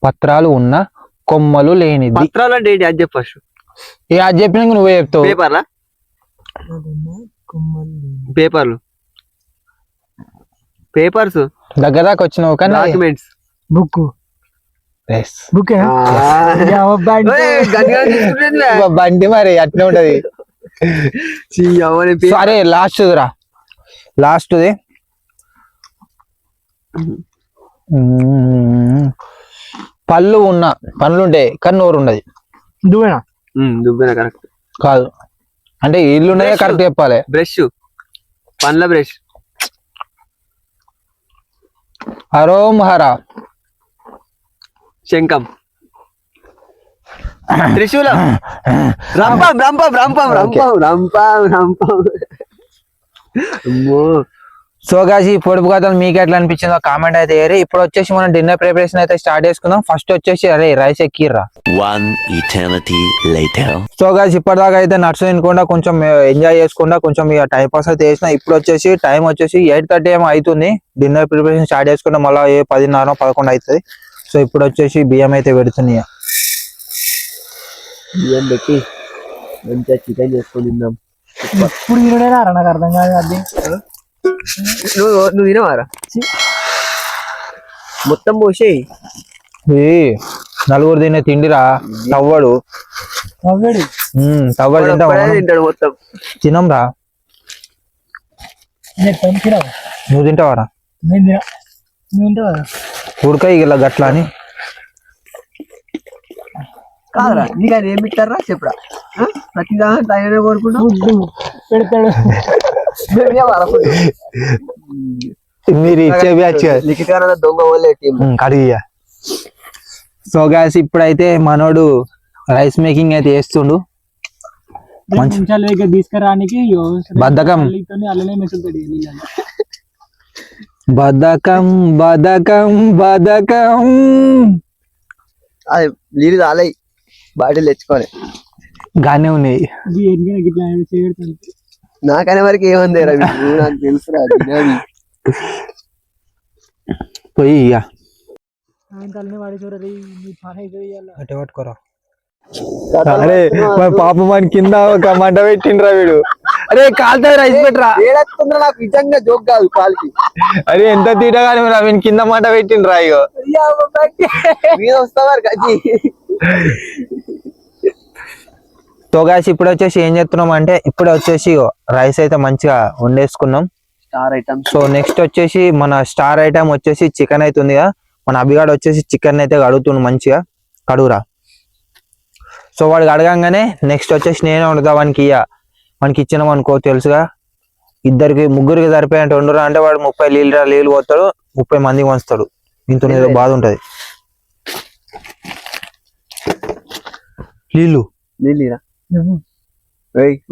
పత్రాలు ఉన్న కొమ్మలు లేనిది. పత్రాలు అంటే ఏంటి? అది చెప్పు ఫస్ట్. అది చెప్పినాక నువ్వే చెప్తావు. పేపర్లా? పేపర్లు పేపర్స్ దగ్గర దాకా వచ్చినావు కానీ డాక్యుమెంట్స్. బుక్. బుక్ బండి మరి అట్నే ఉంటది. సరే లాస్ట్ది పళ్ళు ఉంటాయి కానీ నోరు ఉండదు. దువ్వెన కరెక్ట్ కాదు. అంటే ఇల్లు ఉన్నదే కరెక్ట్ చెప్పాలి. బ్రష్, పండ్ల బ్రష్. హరోం హర. శంఖం. త్రిశూలం. రంపం రంపం రంపం రంపం రంపం రంపం. సో గాయ్స్ ఈ పొడుపు కథలు మీకు ఎట్లా అనిపించిందో కామెంట్ అయితే ఏరి. ఇప్పుడు వచ్చేసి మనం డిన్నర్ ప్రిపరేషన్ అయితే స్టార్ట్ చేసుకుందాం. ఫస్ట్ వచ్చేసి అరే రైస్ ఎక్కిర్రా. 1 eternity later. సో గాయ్స్ ఇప్పటిదాకా అయితే నట్స్ తినకుండా కొంచెం ఎంజాయ్ చేసుకుంటా కొంచెం ఇక టైం పాస్ అయితే చేసిన. ఇప్పుడు వచ్చేసి టైం వచ్చేసి 8:30 ఏమో అవుతుంది. డిన్నర్ ప్రిపరేషన్ స్టార్ట్ చేసుకుంటే మళ్ళీ 10:30 11 అవుతుంది. సో ఇప్పుడు వచ్చేసి బియ్యం అయితే పెడుతున్నాయి. బియ్యం పెట్టి మంచిగా చికెన్ చేసుకొని తిందాం. ఇప్పుడు తినడేనా నాకు అర్థం కాదు. అది నువ్వు తినవారా? మొత్తం పోసేయి. నలుగురు తినే తిండిరా. తవ్వడు తింటాడు మొత్తం. తినంరా. నువ్వు తింటావారా? ఉడకాయి ఇలా గట్లా అని కాదురా. నీకు అది ఏమి ఇస్తారా చెప్పురా. ప్రతిదా ఆయన కోరుకుంటా పెడతాడు. మీరు ఇచ్చే బ్యాచ్ లిఖిత దొంగ వాళ్ళే టీం. కడిగా సో గాయస్ ఇప్పుడైతే మనోడు రైస్ మేకింగ్ అయితే చేస్తుండు. మంచి నిమిషాలు వేగ తీసుకురానికి బద్ధకం. అల్లనే మెసులుతాడు బద్ధకం బద్ధకం బద్ధకం. అది నీళ్ళు రాలేయి, బాటిల్ తెచ్చుకోవాలి. గానే ఉన్నాయి. గిట్లా చేయగలుగుతాను. నాకనే వరకు ఏముంది రవి, నువ్వు నాకు తెలుసురా. పోయి ఇక ఆయన తలని వాడి చూడరి నీ పని అయితే పట్టుకోరా. అరే పాప మన కింద ఒక మంట పెట్టిండ్రా వీడు. అరే కాలుతుంది రైస్ పెట్టరా. ఏడొస్తుందిరా, నాకు నిజంగా జోక్ కాదు కాలికి. అరే ఎంత తీటగానే వీని కింద మంట పెట్టిండ్రా. ఇగో మీద వస్తావారు కచ్చి. తోగాసి ఇప్పుడు వచ్చేసి ఏం చేస్తున్నాం అంటే ఇప్పుడు వచ్చేసి రైస్ అయితే మంచిగా వండేసుకున్నాం. Star item. సో నెక్స్ట్ వచ్చేసి మన స్టార్ ఐటమ్ వచ్చేసి చికెన్ అయితే ఉంది కదా. మన అభిగాడు వచ్చేసి చికెన్ అయితే కడుగుతుండు మంచిగా. కడుగురా. సో వాడికి అడగంగానే నెక్స్ట్ వచ్చేసి నేనే వండుతా వానికి. మనకి ఇచ్చినాం అనుకో తెలుసుగా, ఇద్దరికి ముగ్గురికి సరిపోయేంత వండురా అంటే వాడు 30 నీళ్ళు పోతాడు, 30 మందికి వంచుతాడు. ఇంత ఏదో బాధ ఉంటది. నీళ్ళు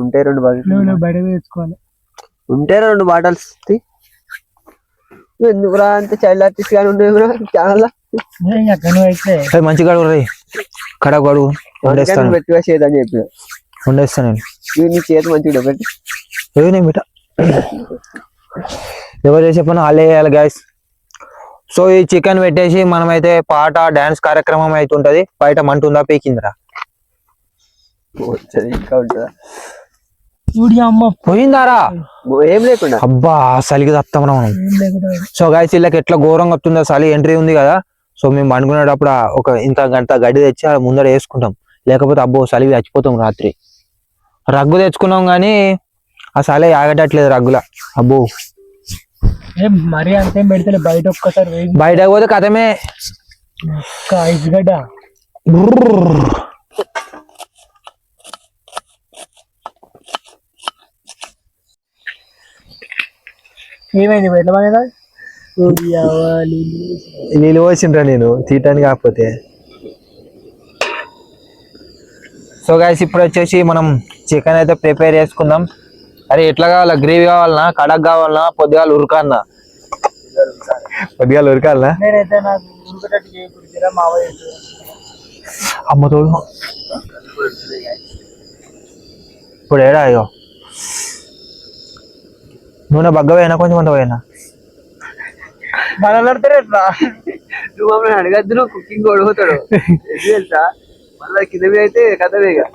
ఉంటే 2 బాటిల్స్ బయట తెచ్చుకోవాలి. ఉంటే 2 బాటిల్స్ ఎందుకురా అంత చైల్డ్ ఆర్టిస్ట్ గానీ ఉండేవురా ఛానల్. అయితే మంచి గడువు రే, కడగ గడువు వండేస్తాను. పెట్టిగా చేయదని చెప్పి వండేస్తాను నేను. నీ చేతి మంచిగా పెట్టి ఏనే బిట ఎవరు చేసే పని వాళ్ళే వేయాలి గాయస్. సో ఈ చికెన్ పెట్టేసి మనమైతే పాట డాన్స్ కార్యక్రమం అయితే ఉంటది. బయట మంటుందా పీకిందిరా ఇంకా ఉంటుందా అమ్మ పోయిందారా ఏం లేకుండా. అబ్బా చలికి తప్తాం మనం. సో గాయస్ వీళ్ళకి ఎట్లా ఘోరంగా వస్తుందో చలి ఎంట్రీ ఉంది కదా. సో మేము అనుకునేటప్పుడు ఒక ఇంత గంట గడ్డి తెచ్చి ముందర వేసుకుంటాం, లేకపోతే అబ్బో చలివి చచ్చిపోతాం. రాత్రి రగ్గు తెచ్చుకున్నాం కానీ ఆ చలి ఆగటట్లేదు రగ్గుల. అబ్బో మరి అంతేం పెడితే బయట ఒక్కసారి బయటకు పోతే కథమే. ఐస్ గడ్డ ఏమైంది ఎట్లా పడేదా? నీళ్ళు పోసిండ్రా నేను తీయటానికి. కాకపోతే సో గైస్ ఇప్పుడు వచ్చేసి మనం చికెన్ అయితే ప్రిపేర్ చేసుకుందాం. అరే ఎట్లా కావాలా, గ్రేవీ కావాలనా, కడక్ కావాలనా, పొద్దుగాల ఉరకాలనా? పొద్దుగాల ఉరకాలనా? నేనైతే నాకు ఉరకటట్టు చేయకూడదు మావయ్య. అమ్మ తోడు ఇప్పుడు ఏడా అయ్యో నూనె బగ్గ పోయినా కొంచెం కొంత పోయినా మనలాడతారు ఎట్లా? నువ్వు మమ్మల్ని అడగద్దు, నువ్వు కుకింగ్ కొడుకుతాడు తెలుసా. మళ్ళీ కింద మీద అయితే కథవేగా.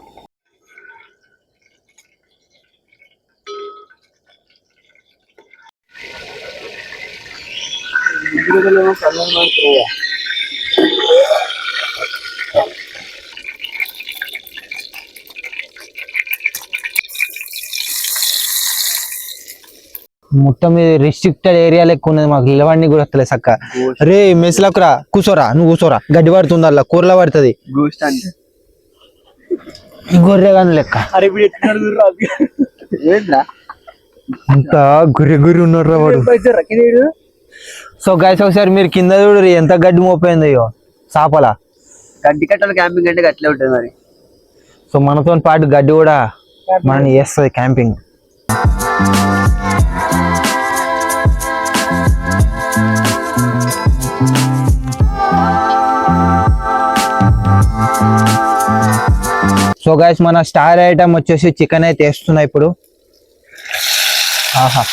మొత్తం రిస్ట్రిక్టెడ్ ఏరియా లెక్క ఉన్నది. మాకు ఇళ్ళవన్నీ కూడా వస్తలే చక్క. రే మెస్లకు రా, కూర్చోరా, నువ్వు కూర్చోరా. గడ్డి పడుతుంది అలా, కూరలో పడుతుంది. గొర్రె గాని లెక్క అంత గుర్రె గుర్రె ఉన్నాడు వాడు. సో గైస్ ఒకసారి మీరు కింద చూడరు ఎంత గడ్డి మోపోయింది అయ్యో చాపల. గడ్డి కట్టాలి క్యాంపింగ్ అంటే అట్లే ఉంటుంది మరి. సో మనతో పాటు గడ్డి కూడా మనని చేస్తుంది క్యాంపింగ్. సో గైస్ మన స్టార్ ఐటమ్ వచ్చేసి చికెన్ అయితే వేస్తున్నా ఇప్పుడు. ఆహా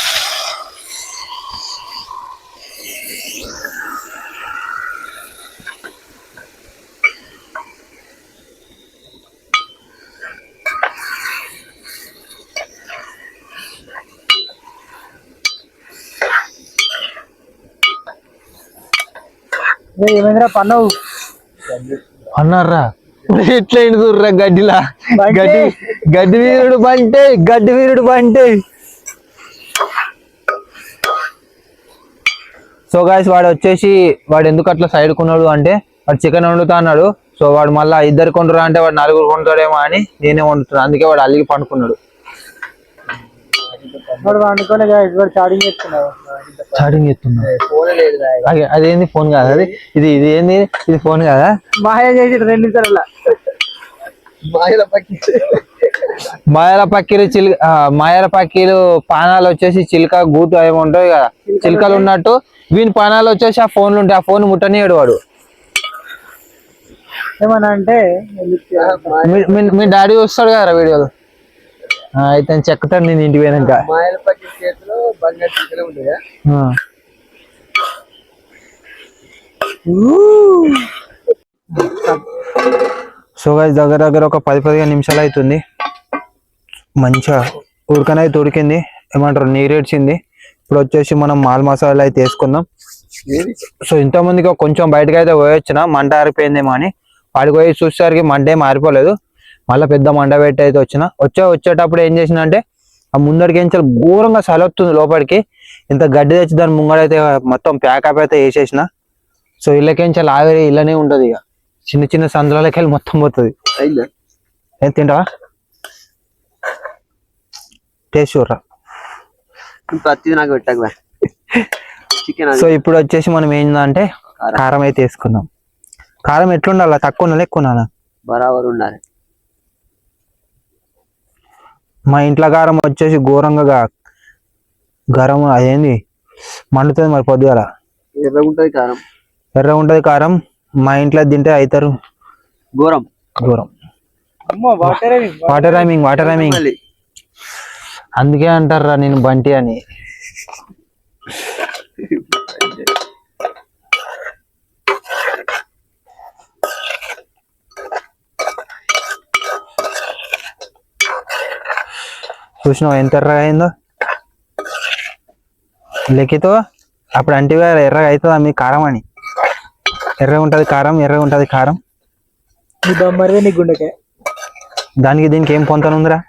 ఏమైందిరా పన్నవు అన్నారా ఎట్లా చూర్రా గడ్డిలా. గడ్డి వీరుడు బంటే, గడ్డి వీరుడు బంటే. సో గాయస్ వాడు వచ్చేసి వాడు ఎందుకు అట్లా సైడ్ కొన్నాడు అంటే వాడు చికెన్ వండుతా అన్నాడు. సో వాడు మళ్ళీ 2 కొంటురా అంటే వాడు 4 కొంటాడేమో అని నేనే వండుతున్నాను. అందుకే వాడు అల్లిగి పండుకున్నాడు. వాడు అనుకోలే చాటింగ్ చేస్తున్నావు. చాటింగ్ చేస్తున్నా. ఫోన్ లేదు అదేంది ఫోన్ కాదా? అది ఇది ఇది ఏంది? ఇది ఫోన్ కాదా? మాయ చేసి 2 నిమిషాల మాయల పక్కిలు మాయల పక్కిలు పానాలు వచ్చేసి చిలుక గూటు అవి ఉంటాయి కదా, చిలుకలు ఉన్నట్టు వీని పానాలు వచ్చేసి ఆ ఫోన్లు ఉంటాయి. ఆ ఫోన్ ముట్టనియడు వాడు. ఏమన్నా అంటే మీ డాడీ వస్తాడు కదా వీడియోలో, అయితే చెక్కుతాడు నేను ఇంటికి పోయినాక. మాయల పట్టి చేతిలో బంగారు చికెన్ ఉంటుంది. సో గైస్ దగ్గర దగ్గర ఒక 10-15 నిమిషాలు అవుతుంది. మంచిగా ఉడకనైతే ఉడికింది, ఏమంటారు నీరేడ్చింది. ఇప్పుడు వచ్చేసి మనం మాల్ మసాలా అయితే వేసుకుందాం. సో ఇంతమందికి కొంచెం బయటకు అయితే పోయొచ్చిన, మంట ఆరిపోయిందేమో అని. వాడికి పోయి చూసేసరికి మంట ఏం ఆరిపోలేదు. మళ్ళీ పెద్ద మంట పెట్టి అయితే వచ్చేటప్పుడు ఏం చేసిన అంటే ఆ ముందడికి ఏం చాలా ఘోరంగా సలొస్తుంది లోపలికి. ఇంత గడ్డి తెచ్చి దాని ముంగడైతే మొత్తం ప్యాకప్ అయితే వేసేసిన. సో ఇళ్ళకేం చాలా ఆవిరి ఇళ్ళనే ఉంటది. ఇక చిన్న చిన్న సందులకి వెళ్ళి మొత్తం పోతుంది. ఏం తింటావా? టేస్ట్ చూడరా. నాకు పెట్టక చికెన్. సో ఇప్పుడు వచ్చేసి మనం ఏంటంటే కారం అయితే వేసుకుందాం. కారం ఎట్లుండాలా? తక్కువ ఉండాలి ఎక్కువ ఉండాలా? బరాబర్ ఉండాలి. మా ఇంట్లో కారం వచ్చేసి ఘోరంగా గరం అదేంది మండుతుంది మరి పొద్దుగాల. ఎర్రగా ఉంటది కారం. ఎర్రగా ఉంటది కారం. మా ఇంట్లో తింటే అవుతారు ఘోరం. Water rhyming. అందుకే అంటారా నేను బంటి అని. చూసినావు ఎంత ఎర్రగా అయిందో? లెక్కితో అప్పుడు అంటే ఎర్రగా అవుతుందా మీ కారం అని. ఎర్రగా ఉంటది కారం. గుండెకాయ దానికి దీనికి ఏం పొంతనుందిరా?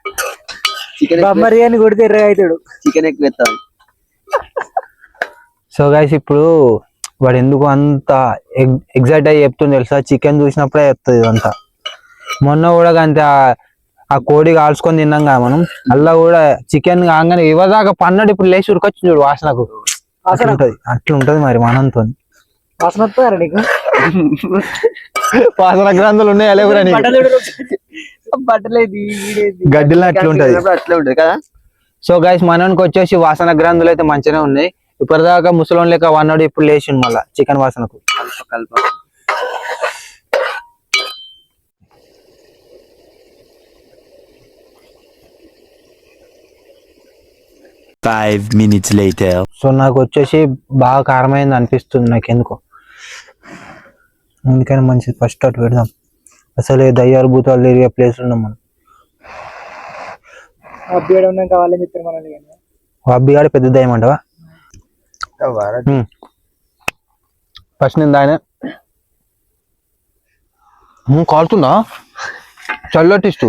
బొమ్మరిని కొడితే ఎర్రగా అవుతాడు. చికెన్ ఎక్కువ ఎత్తాలి. సో గైస్ ఇప్పుడు వాడు ఎందుకు అంత ఎగ్జైట్ అయ్యి చెప్తుంది తెలుసా? చికెన్ చూసినప్పుడే చెప్తుంది ఇదంతా. మొన్న కూడా అంతే ఆ కోడి కాల్చుకొని తిన్నాం కదా మనం, అలా కూడా చికెన్ కాగానే ఇవ్వదాకా పన్నడు ఇప్పుడు లేచి ఉరికొచ్చింది చూడు వాసనకు. అట్లుంటది మరి మనంతో. వాసన వస్తారా నీకు? వాసన గ్రంథులు ఉన్నాయా లేవురా నీకు? గడ్డిలో అట్లుంటది. అట్లా ఉంటది కదా. సో గైస్ మనకి వచ్చేసి వాసన గ్రంథులు అయితే మంచిగానే ఉన్నాయి. ఇప్పటిదాకా ముసలోన్ లెక్క వన్నాడు, ఇప్పుడు లేచిండు మళ్ళా చికెన్ వాసనకు. కల్ప 5 minutes later. సో నాకు వచ్చేసి బాగా కారమైంది అనిపిస్తుంది నాకు ఎందుకో. అందుకని మంచిది ఫస్ట్ అటు పెడదాం. అసలు దయ్యాలు భూతాలు తిరిగే ప్లేస్ ఉన్నాం మనం. అబ్బిగాడు పెద్ద దయ్యం అంటవా? ఫస్ట్ నేను దాని కాలుతుందా చల్లటిస్తూ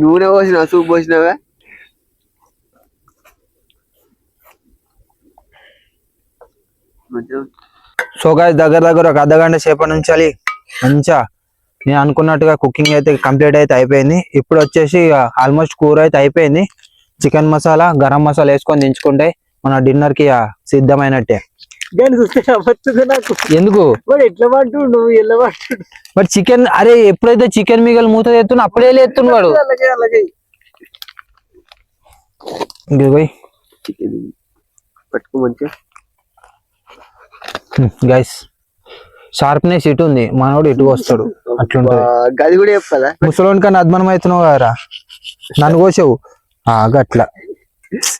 నూనె పోసిన సూప్ పోసినావా? సో గాయ్స్ దగ్గర ఒక అర్ధగంట సేపటి నుంచి మంచిగా నేను అనుకున్నట్టుగా కుకింగ్ అయితే కంప్లీట్ అయితే అయిపోయింది. ఇప్పుడు వచ్చేసి ఆల్మోస్ట్ కూర అయితే అయిపోయింది. చికెన్ మసాలా గరం మసాలా వేసుకొని దించుకుంటే మన డిన్నర్ కి సిద్ధమైనట్టే. ఎందుకు ఎట్లా పట్టుండు ఎట్లా పట్టుండు మరి చికెన్? అరే ఎప్పుడైతే చికెన్ మిగలు మూత ఎత్తున్నా అప్పుడే ఎత్తున్నాడు. చికెన్ పట్టుకో మంచిగా. గైస్ షార్ప్నెస్ ఇటు ఉంది, మనోడు ఇటు వస్తాడు. అట్లుంటది. గది కూడా చెప్పదా? ముసలోని కన్నా అద్మానం అవుతున్నావు కదరా, నన్ను కోసావు అట్లా.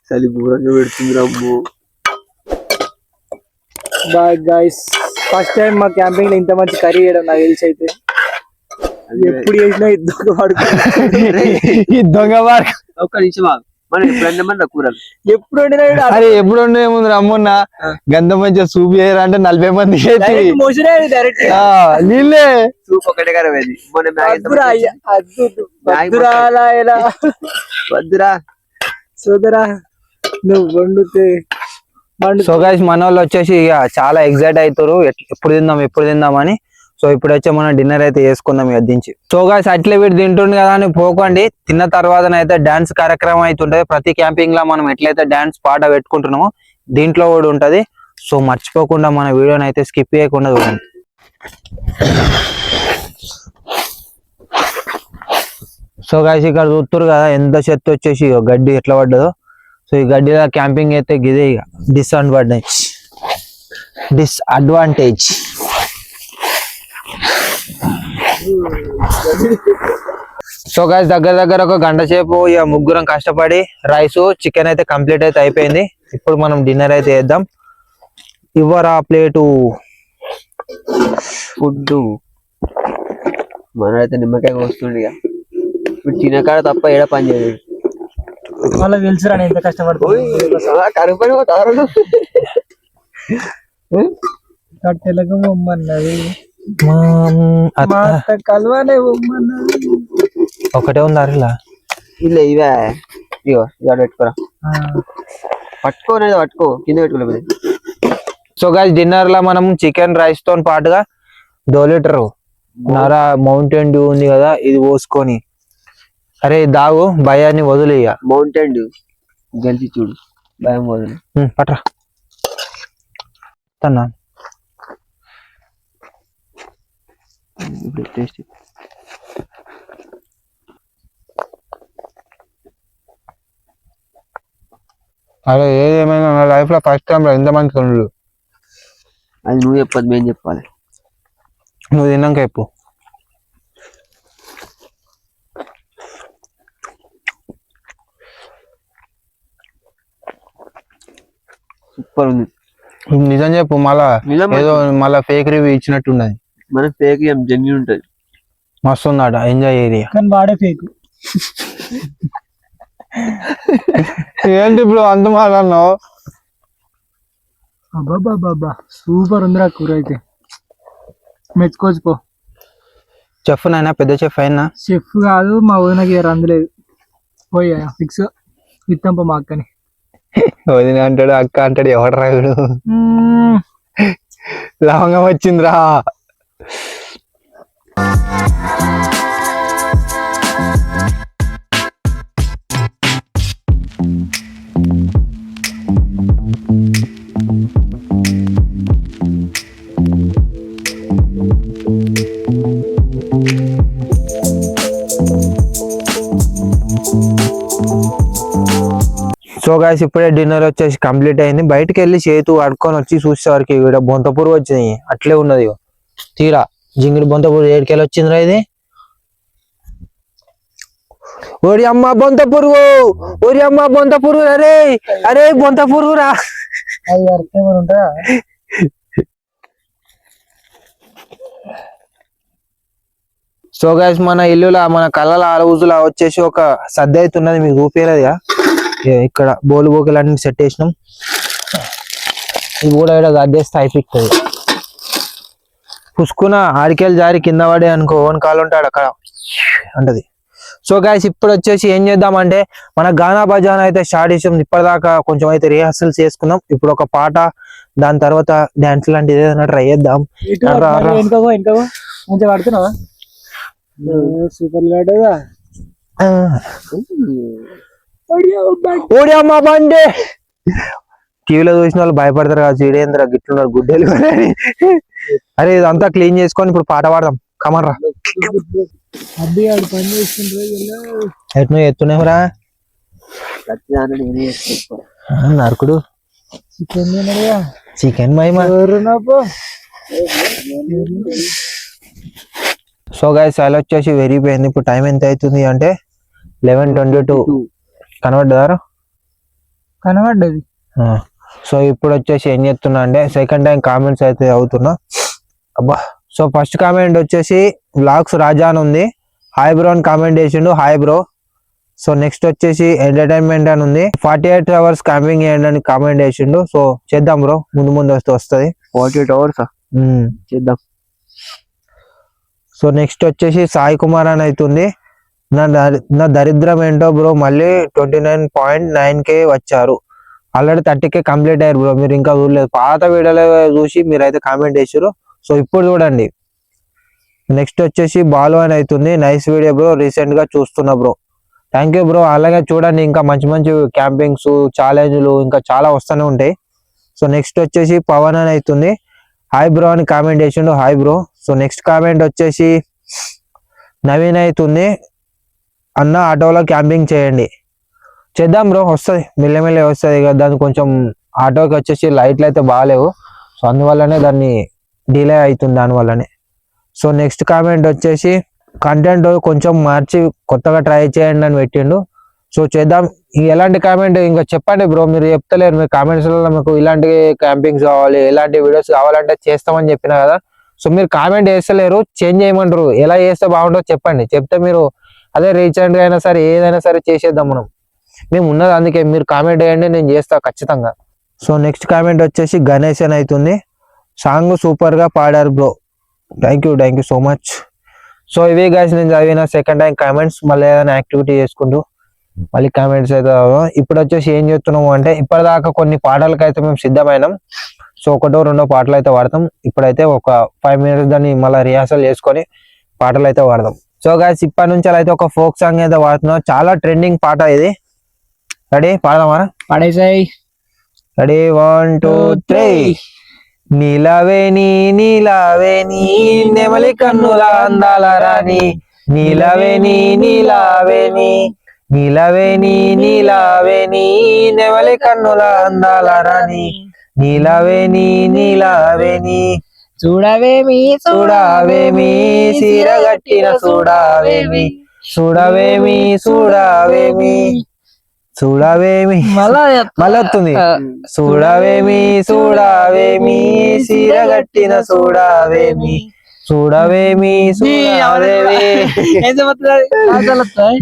చలి బూరంగా పెడుతుంది రమ్ము. బాయ్ గైస్, ఫస్ట్ టైం మా క్యాంపింగ్ లో ఇంత మంచి కర్రీ చేయడం నాకు తెలిసి అయితే. ఎప్పుడు చేసినా దొంగ ఒక్క నిమిషం మనం ఎప్పుడన్నా కూరలు ఎప్పుడు వండినా అరే ఎప్పుడు వండే ముందు రమ్మన్న గంధం మంచిగా సూప్ చేయరా అంటే 40 మంది నీళ్ళే సూప్ ఒకటే కదా వేది. వద్దురా సోదరా నువ్వు వండుతే. సో గైస్ మన వాళ్ళు వచ్చేసి ఇక చాలా ఎగ్జైట్ అవుతారు ఎప్పుడు తిందాం అని. సో ఇప్పుడు వచ్చి మనం డిన్నర్ అయితే చేసుకుందాం ఇక దించి. సో గాయ్స్ అట్లే వీడు తింటుండు కదా అని పోకండి, తిన్న తర్వాత అయితే డాన్స్ కార్యక్రమం అయితే ఉంటది. ప్రతి క్యాంపింగ్ లో మనం ఎట్లయితే డాన్స్ పాట పెట్టుకుంటున్నామో దీంట్లో కూడా ఉంటది. సో మర్చిపోకుండా మన వీడియోని అయితే స్కిప్ చేయకుండా చూడండి. సో గాయ్స్ ఇక్కడ చూస్తున్నారు కదా ఎంత చెత్త వచ్చేసి గడ్డి ఎట్లా పడ్డదో. సో ఈ గడ్డిలో క్యాంపింగ్ అయితే గిదే ఇక డిస్అడ్వాంటేజ్. సో గాయ్స్ దగ్గర ఒక గంట సేపు ఇక ముగ్గురం కష్టపడి రైస్ చికెన్ అయితే కంప్లీట్ అయితే అయిపోయింది. ఇప్పుడు మనం డిన్నర్ అయితే వేద్దాం. ఇవ్వరా ప్లేటు ఫుడ్ మనైతే నిమ్మకాయ వస్తుండే ఇప్పుడు తినకాడ తప్ప ఏడ పని చేయదు. వాళ్ళకి తెలుసురా నేను ఎంత కష్టపడుతున్నా. కరువు పని పోతారు కట్టెలకు బొమ్మన్నది కలవానే బొమ్మన్నది. ఒకటే ఉంది అరిలా ఇలా ఇవే ఇగో ఇవాడు పెట్టుకోరా పట్టుకో కింద పెట్టుకోలేదు. సో గాయ్స్ డిన్నర్ లో మనం చికెన్ రైస్ తో పాటుగా 2 లీటర్ నర మౌంటైన్ డ్యూ ఉంది కదా, ఇది పోసుకొని అరే దాగు భయాన్ని వదిలే ఇక. మౌంటైన్ డ్యూ గెలిచి చూడు భయం వదిలే. పట్రా తన్నా టేస్ట్ అరే ఏదేమైనా నా లైఫ్ లో ఫస్ట్ టైం ఎంత మంచి ఉండు. అది నువ్వు చెప్పదు మేము చెప్పాలి. నువ్వు తిన్నాక చెప్పు. సూపర్ ఉంది. నిజం చెప్పు, మళ్ళా ఏదో మళ్ళా ఫేక్ రివ్యూ ఇచ్చినట్టున్నది. మన ఫేక్ ఏం జెన్యూన్ ఉంటది. మస్తు ఉందట, ఎంజాయ్ ఏరియా. కానీ వాడే ఫేక్. ఏంటి ఇప్పుడు అంత మాట్లాడినావు? అబ్బాబ్బా సూపర్ ఉందిరా కూర అయితే, మెచ్చుకోవచ్చు పో. చెఫ్ నాయన, పెద్ద చెఫ్ అయినా. చెఫ్ కాదు, మా వదినకి రందులేదు పోయా ఫిక్స్. ఇస్తాం పో మా అక్కని. వదిన అంటాడు, అక్క అంటాడు, ఎవడు రాయుడు. లవంగం వచ్చిందిరా. సో గాయ్స్ ఇప్పుడే డిన్నర్ వచ్చేసి కంప్లీట్ అయింది. బయటకు వెళ్ళి చేతు అడుకొని వచ్చి చూసేవారికి ఇక్కడ బొంతపూరు వచ్చింది, అట్లే ఉన్నది తీరా. జింగిడి బొంతపూరు ఏడికెళ్ళి వచ్చిందిరా ఇది. ఓరి అమ్మ బొంతపూరు, ఓరి అమ్మ బొంతపూరు, అరే అరే బొంతపూరు రా. సో గైస్ మన ఇల్లులా మన కళ్ళ అలవుజులా వచ్చేసి ఒక సద్ద అయితే ఉన్నది, మీకు చూపేరేదిగా. ఇక్కడ బోలు బోకలు అన్ని సెట్ చేసినాం. ఇది కూడా ఇక్కడ గడ్డేస్తే అయిపోతుంది. పుసుకున ఆడికెళ్ళి జారి కింద పడే అనుకో, ఓన్ కాలు ఉంటాడు అక్కడ అంటది. సో గైస్ ఇప్పుడు వచ్చేసి ఏం చేద్దామంటే మన గానా బజానా అయితే స్టార్ట్ చేసాం. ఇప్పటిదాకా కొంచెం అయితే రిహార్సల్స్ చేసుకున్నాం. ఇప్పుడు ఒక పాట, దాని తర్వాత డాన్స్ లాంటిది ఏదైనా ట్రై చేద్దాం. సూపర్ ఓడియమ్మ బండి. టీవీలో చూసిన వాళ్ళు భయపడతారు కదా, చీడేంద్ర గిట్లున్నారు గుడ్డెలు. అరే ఇదంతా క్లీన్ చేసుకొని ఇప్పుడు పాట పాడదాం. కమన్ రా. ఎట్నో ఎత్తున్నావురా నరకుడు. చికెన్ మహిమ. సో గైస్ అలా వచ్చేసి వెరిగిపోయింది. ఇప్పుడు టైం ఎంత అవుతుంది అంటే 11:22. కనబడ్డారా? కనబడ్డది. సో ఇప్పుడు వచ్చేసి ఏం చేస్తున్నా అంటే సెకండ్ టైం కామెంట్స్ అయితే అవుతున్నా. అబ్బా. సో ఫస్ట్ కామెంట్ వచ్చేసి వ్లాగ్స్ రాజా అని ఉంది. హాయ్ బ్రో అని కామెంట్ చేసిండు, హాయ్ బ్రో. సో నెక్స్ట్ వచ్చేసి ఎంటర్టైన్మెంట్ అని ఉంది. 48 hours క్యాంపింగ్ చేయండి అని కామెంట్ చేసిండు. సో చేద్దాం బ్రో, ముందు వస్తుంది. 48 hours చేద్దాం. సో నెక్స్ట్ వచ్చేసి సాయి కుమార్ అని అవుతుంది. నా దరిద్రం ఏంటో బ్రో, మళ్ళీ 29.9K వచ్చారు. ఆల్రెడీ 30K కంప్లీట్ అయ్యారు బ్రో, మీరు ఇంకా చూడలేదు. పాత వీడియోలో చూసి మీరు అయితే కామెంట్ చేసారు. సో ఇప్పుడు చూడండి నెక్స్ట్ వచ్చేసి బాలు అని అవుతుంది. నైస్ వీడియో బ్రో, రీసెంట్ గా చూస్తున్నా బ్రో. Thank you bro. అలాగే చూడండి ఇంకా మంచి మంచి క్యాంపింగ్స్, ఛాలెంజ్లు ఇంకా చాలా వస్తూనే ఉంటాయి. సో నెక్స్ట్ వచ్చేసి పవన్ అని అవుతుంది. హాయ్ బ్రో అని కామెంట్ చేసిండు. Hi bro. So next comment వచ్చేసి నవీన్ అవుతుంది. అన్న ఆటోలో క్యాంపింగ్ చేయండి. చేద్దాం బ్రో, వస్తుంది మెల్లమెల్లే వస్తుంది. ఇక దాన్ని కొంచెం ఆటోకి వచ్చేసి లైట్లు అయితే బాగాలేవు. సో అందువల్లనే దాన్ని డిలే అవుతుంది దానివల్లనే. సో నెక్స్ట్ కామెంట్ వచ్చేసి కంటెంట్ కొంచెం మార్చి కొత్తగా ట్రై చేయండి అని పెట్టిండు. సో చేద్దాం. ఎలాంటి కామెంట్ ఇంకా చెప్పండి బ్రో, మీరు చెప్తలేరు. మీ కామెంట్స్ లో మీకు ఇలాంటి క్యాంపింగ్స్ కావాలి, ఎలాంటి వీడియోస్ కావాలంటే చేస్తామని చెప్పిన కదా. సో మీరు కామెంట్ చేస్తలేరు, చేంజ్ చేయమంటారు. ఎలా చేస్తే బాగుంటుందో చెప్పండి. చెప్తే మీరు అదే రీసెంట్ గా అయినా సరే ఏదైనా సరే చేసేద్దాం మనం. మేము ఉన్నది అందుకే, మీరు కామెంట్ చేయండి, నేను చేస్తా ఖచ్చితంగా. సో నెక్స్ట్ కామెంట్ వచ్చేసి గణేష్ అని అవుతుంది. సాంగ్ సూపర్ గా పాడారు bro. Thank you so much. So ఇవి గైస్ నేను చదివిన సెకండ్ టైం కామెంట్స్. మళ్ళీ ఏదైనా యాక్టివిటీ చేసుకుంటూ మళ్ళీ కామెంట్స్ అయితే ఇప్పుడు వచ్చేసి ఏం చేస్తున్నాము అంటే, ఇప్పటిదాకా కొన్ని పాటలకు అయితే మేము సిద్ధమైనాం. సో ఒకటో రెండో పాటలు అయితే వాడతాం. ఇప్పుడైతే ఒక 5 minutes దాన్ని మళ్ళీ రిహార్సల్ చేసుకొని పాటలు అయితే వాడదాం. సో గైస్ ఇప్పటి నుంచి అయితే ఒక ఫోక్ సాంగ్ అయితే వాడుతున్నాం. చాలా ట్రెండింగ్ పాట ఇది. రెడీ, పాడదామా? పడేసాయి. రెడీ 1 2 3. నీలవేణి నీలవేణి నెమలి కన్నుల అందాల రాణి, నీలవేణి నీలవేణి నీలవేణి నీలవేణి నెమలి కన్నుల అందాల రాణి, నీలవేణి నీలవేణి చూడవేమి చూడవేమి సీరగట్టిన చూడవేమి, చూడవేమి చూడవేమి చూడవేమి మళ్ళొస్తుంది. చూడవేమి చూడవేమి సీరగట్టిన చూడవేమి, చూడవేమి చూడవేమి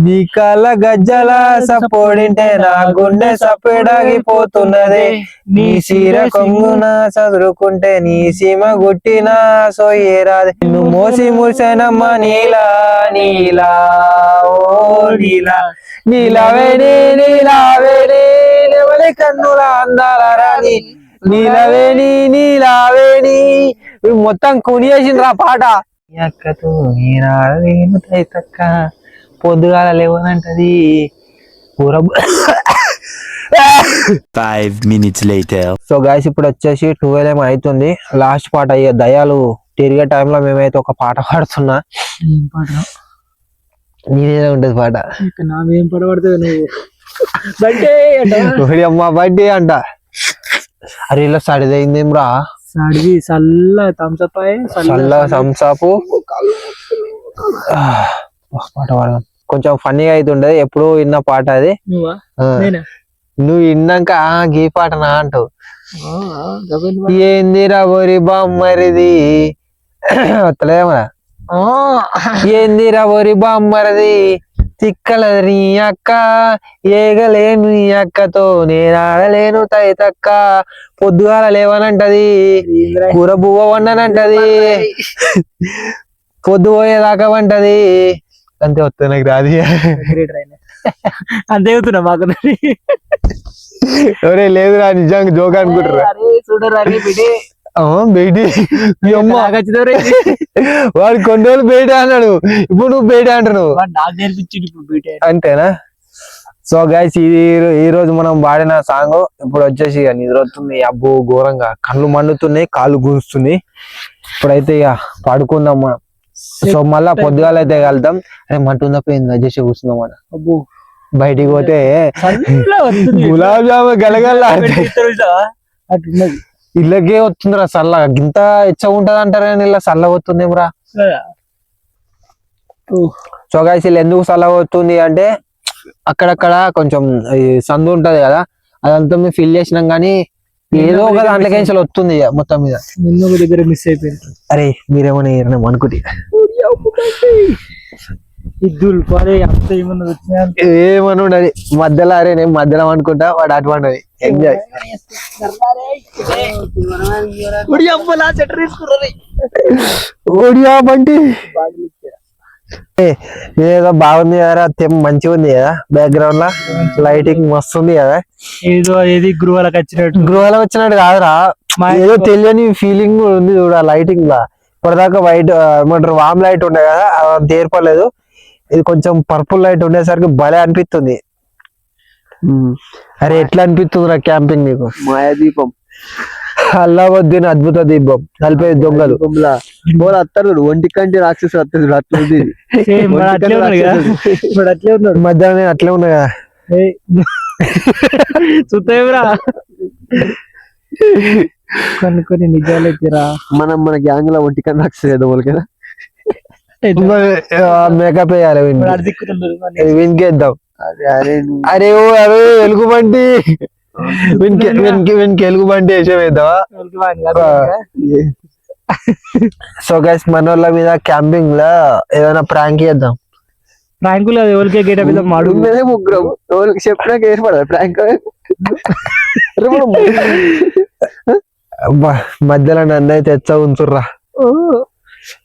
నీ కళ్ళ గజ్జల సపోడింటే నా గుండె సప్పెడాగిపోతున్నదే, నీ సీర కొంగున చదురుకుంటే నీ సీమ గుట్టిన సోయేరాదే, నువ్వు మోసి మురిసెనమ్మ నీలా నీలా ఓ నీలా, నీలవేణి నీలవేణి నెమలి కన్నుల అందాల రాణి, నీలవేణి నీలవేణి. మొత్తం కొనియేసిండ్రా పాట. అక్కతో తక్క పొద్దుగాల లేవనంటది. 5 minutes later. సో గాయస్ ఇప్పుడు వచ్చేసి 12 ఏమో అవుతుంది. లాస్ట్ పాట అయ్యే దయాలు తిరిగే టైంలో మేమైతే ఒక పాట పాడుతున్నా. నీదే ఉంటది పాట. నావేం పడబడుతుంది నువ్వు అమ్మ బర్త్డే అంట. అరే ఇలా సడిదైందేం రా, సడివి చల్ల థమ్స్అప్ చల్ల థమ్స్అప్. పాట పాడదాం. కొంచెం ఫన్నీగా అవుతుండదు. ఎప్పుడు విన్న పాట అది. నువ్వు విన్నాక గీ పాట నా అంటావు. ఏందిరా ఒరి బామ్మరిది వస్తలేమరా, ఏందిరా ఒరి బామ్మరిది తిక్కలది నీ అక్క, ఏగలేను నీ అక్కతో నేనాడలేను తైతక్క, పొద్దుగాల లేవనంటది, కూర బువ్వ వండనంటది, పొద్దు పోయేదాకా వంటది. అంతే వస్తుంది నాకు రాది. అంతే అవుతున్నా మాకు ఎవరే లేదురా, నిజంగా జోక్ అనుకుంటారా? బయటి వాడు కొన్ని రోజులు బయట అన్నాడు, ఇప్పుడు నువ్వు బయట అంటున్నావు. అంతేనా? సో గైస్ ఈ రోజు మనం పాడిన సాంగ్ ఇప్పుడు వచ్చేసి నిద్ర వస్తుంది. అబ్బో ఘోరంగా కళ్ళు మండుతున్నాయి, కాళ్ళు గురుస్తున్నాయి. ఇప్పుడైతే ఇక పడుకుందాం మనం. సో మళ్ళా పొద్దుగాల అయితే వెళ్తాం. అరే మంటుందా పోయిందా చేసి కూర్చుందాం మనం. అబ్బో బయటికి పోతే గులాబ్ జాము గలగల అట్లున్నది. ఇళ్ళకే వస్తుందిరా చల్లగా. గింత ఇచ్చ ఉంటది అంటారు కానీ ఇలా చల్లగా వస్తుందేమ్రా. సో గైస్ ఇలా ఎందుకు చల్లగా వస్తుంది అంటే, అక్కడక్కడ కొంచెం సందు ఉంటది కదా, అదంతా మేము ఫిల్ చేసినాం కానీ ఏదో ఒక దాంట్లోకి వస్తుంది మొత్తం మీద. దగ్గర మిస్ అయిపోయింది. అరే మీరేమన్నా అనుకుంటే ఏమన్నా ఉండదు మధ్యలో. అరే నేను మధ్యలో అనుకుంటా, వాడు అటువంటి ఎంజాయ్. ఓడియా బంటి ఏదో బాగుంది కదా, మంచిగా ఉంది కదా, బ్యాక్గ్రౌండ్ లా లైటింగ్ మస్తు ఉంది కదా. ఏదో ఏది గృహాలకు వచ్చినట్టు కాదురా, ఏదో తెలియని ఫీలింగ్ ఉంది చూడ లైటింగ్ లా. ఇప్పటిదాకా వైట్ ఏమంటారు వామ్ లైట్ ఉండే కదా అది ఏర్పడలేదు. ఇది కొంచెం పర్పుల్ లైట్ ఉండేసరికి భలే అనిపిస్తుంది. అరే ఎట్లా అనిపిస్తుంది నా క్యాంపింగ్ నీకు? మాయాదీపం అల్లావుద్దీన్ అద్భుత దీపం నలిపే దొంగలు అత్తరు ఒంటి కంటే రాక్షసుడు అత్తరు అట్లుంది. అట్లే ఉన్నాడు మధ్యాహ్నం నేను అట్లే ఉన్నా కదా. చూస్తావురా కొన్ని నిజాలు ఎత్తిరా. మన గ్యాంగ్ లో ఒంటి కంటే రాక్షసుడు ఏదో కదా మేకప్ వేయాలి వినికేద్దాం. అరే ఓ అరే ఎలుగుబంటి వీనికి ఎలుగుబంటి వేసేవేద్దామా? సో గైస్ మన వాళ్ళ మీద క్యాంపింగ్ లో ఏదైనా ప్రాంక్ చేద్దాం. ప్రాంకులు ఎవరికే గేట మీద మాడు ముగ్గురం ఎవరికి చెప్పినాక ఏర్పడదు ప్రాంక్. మధ్యలో నన్ను అయితే తెచ్చా ఉంచుర్రా.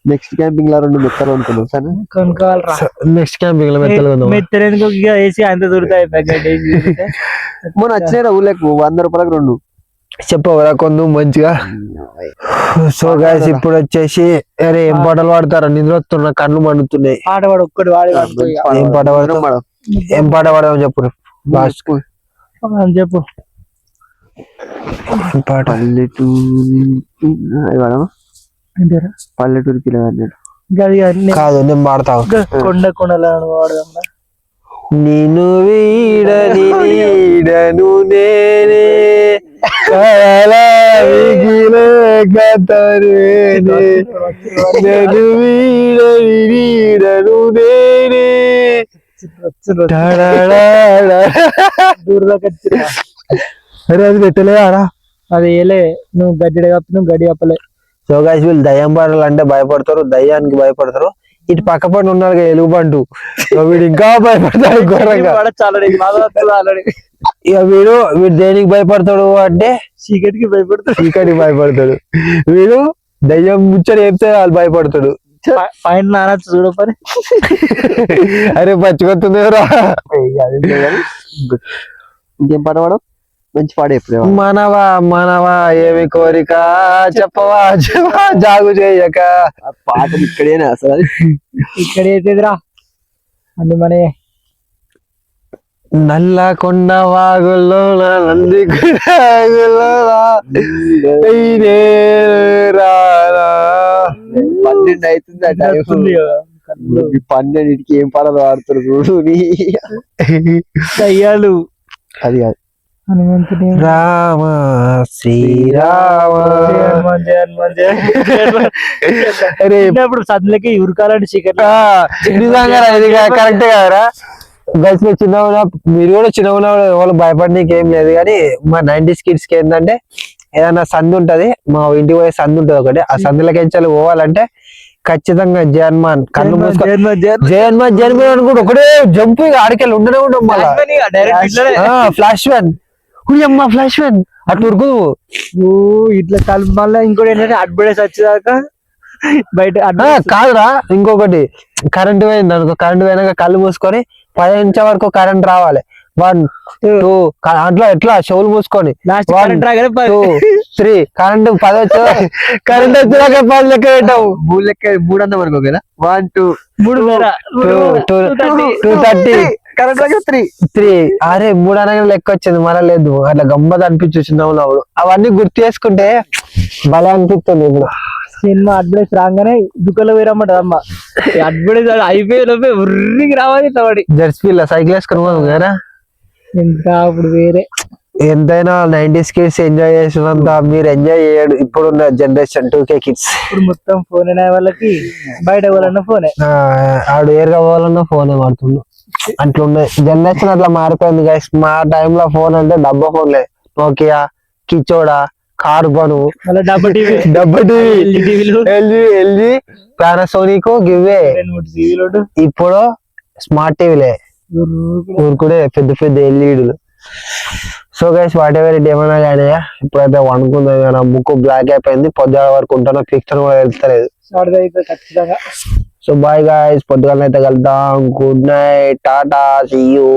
నెక్స్ట్ క్యాంపింగ్ లో 2 మెత్తలు అనుకున్నాం సార్. కొనుక్కోవాలరా నెక్స్ట్ క్యాంపింగ్ లో మెత్తలేందుకు వేసి అంత దొరుకుతాయి. మొన్న వచ్చినాయి ఊళ్ళకు 100 రూపాయలకు 2 చెప్పవరా కొందు మంచిగా. సో గాయస్ ఇప్పుడు వచ్చేసి అరే ఏం పాటలు పాడతారా? నిద్ర వస్తున్నా కళ్ళు మండుతున్నాయి. పాట పాడు ఒక్కటి వాడి ఏం పాట పాడతాం? ఏం పాట పాడదాం చెప్పు లాస్ట్ చెప్పు. పాట పల్లెటూరు పిల్లగాడు కాదు నేను పాడతావు. కొండ కొండలను వాడదాం. నిన్ను వీడని నీడను నేనే నన్ను వీడని నీడను నేనే అరే అది పెట్టలేదా? అది ఏలే నువ్వు గడ్డి కప్పి నువ్వు గడ్డి కప్పలే. సో గైస్ వీళ్ళు దయ్యం పాటలు అంటే భయపడతారు, దయ్యానికి భయపడతారు. ఇటు పక్క పని ఉన్నాడు ఎలుగుబంటు వీడు ఇంకా భయపడతాడు ఘోరంగా. ఇక వీడు దేనికి భయపడతాడు అంటే చీకటికి భయపడతాడు. చీకటికి భయపడతాడు. వీడు దయ్యం ముచ్చట చెప్తే వాళ్ళు భయపడతాడు. పాయింట్ నానొచ్చు చూడపని. అరే పచ్చికొస్తుంది రా. ఇంకేం పాట పాడవు? మంచి పాడే మనవా ఏమి కోరిక చెప్పవా జాగు చేయక. పాటలు ఇక్కడేనా అసలు? ఇక్కడ ఏదిరా అందు మన నల్లకొండ వాగుల్లో నంది పన్నెండు అవుతుంది. 12కి ఏం పాటలు పాడుతారు చూడు. దయ్యాలు అది కాదు హనుమంతుని రామ శ్రీరామ. ఇప్పుడు సద్దులకి ఉరకాలంటే చీకటి. నిజంగా ఇది కరెక్ట్ కదరా గైస్? మీరు చిన్న మీరు కూడా చిన్న వాళ్ళు భయపడడానికి ఏం లేదు. కానీ మా 90s కిడ్స్ కి ఏంటంటే ఏదైనా సందు ఉంటది, మా ఇంటికి పోయే సందు ఉంటది ఒకటి. ఆ సందులకి ఎంచాలి పోవాలంటే ఖచ్చితంగా జయన్మాన్ కళ్ళు మూసుకొని జయన్మాన్ అనుకుంటే ఒకటే జంప్ ఆడికెళ్ళి ఉండనే ఉంటాం. మళ్ళా ఫ్లాష్ వ్యాన్ అమ్మా ఫ్లాష్ వ్యాన్ అట్లా ఉరుకుదు ఇట్లా కలుపు. మళ్ళీ ఇంకోటి ఏంటంటే అడ్బడేస్ వచ్చేదాకా బయట కాదురా. ఇంకొకటి కరెంట్ పోయింది అనుకో, కరెంట్ పోయినాక కళ్ళు మూసుకొని 10 నిమిషాల వరకు కరెంట్ రావాలి. 1 2 అట్లా ఎట్లా చెవులు మూసుకొని 1 2 3 కరెంట్ 10 వచ్చా కరెంట్ వచ్చాక 10 లెక్క పెట్టావు. 3 లెక్క 3 అన్నా అనుకో కదా. 1 2 230 కరెంట్ 3 అరే 3 అనగా లెక్క వచ్చింది. మన లేదు అట్లా గమ్మత్ అనిపించు చిన్నప్పుడు. అవన్నీ గుర్తు చేసుకుంటే భలే అనిపిస్తుంది. ఇప్పుడు సినిమా అడ్వర్టైజ్ రాగానే దుకాణంలో పోయిరమ్మంట అమ్మ. అడ్వర్టైజ్ అయిపోయి ఉర్రికి రావాలి వాడి జెర్సీ పిల్ల సైకిల్ వేసుకుని కదా. ఎంత అప్పుడు వేరే ఎంతైనా 90s కిడ్స్ ఎంజాయ్ చేసినంత మీరు ఎంజాయ్ చేయడు ఇప్పుడున్న జనరేషన్ 2K కిడ్స్. ఇప్పుడు మొత్తం ఫోన్ అయిన వాళ్ళకి బయట పోవాలన్నా ఫోనే. ఆడు ఏరుగా పోవాలన్నా ఫోనే వాడుతుండు. అట్లుండే జనరేషన్ అట్లా మారిపోయింది గైస్. మా టైంలో ఫోన్ అంటే డబ్బా ఫోన్లే, నోకియా, కిచోడా, కార్బను, డబ్బా టీవీ, ఎల్జీ, పానాసోనిక్ గివ్వే. ఇప్పుడు స్మార్ట్ టీవీలే ఊరుకుడే పెద్ద పెద్ద ఎల్ఈడీలు. So guys whatever it ఏమైనా కానీ ఇప్పుడైతే వండుకుందాం. కానీ ముక్కు బ్లాక్ అయిపోయింది. పొద్దున వరకు ఉంటానో ఫిక్స్ కూడా వెళ్తలేదు. సో బాయ్ గైస్, పొద్దుగాల అయితే కలుద్దాం. Good night, tata, see you,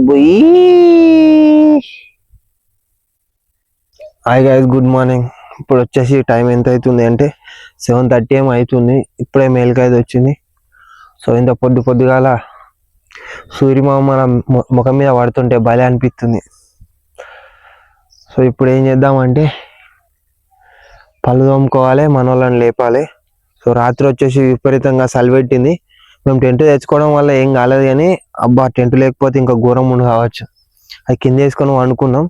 bye. Hi guys, good morning. ఇప్పుడు వచ్చేసి టైం ఎంత అవుతుంది అంటే 7:30 ఏమో అవుతుంది. ఇప్పుడే మేలుకైతే వచ్చింది. సో ఇంత పొద్దుగాల సూర్యమామ మన ముఖం మీద పడుతుంటే భలే అనిపిస్తుంది. సో ఇప్పుడు ఏం చేద్దామంటే పళ్ళు తోముకోవాలి, మన వాళ్ళని లేపాలి. సో రాత్రి వచ్చేసి విపరీతంగా చలి పెట్టింది. మేము టెంట్ తెచ్చుకోవడం వల్ల ఏం కాలేదు, కానీ అబ్బా టెంట్ లేకపోతే ఇంకా ఘోరం ఉండి కావచ్చు. అది కింద వేసుకొని వండుకున్నాం.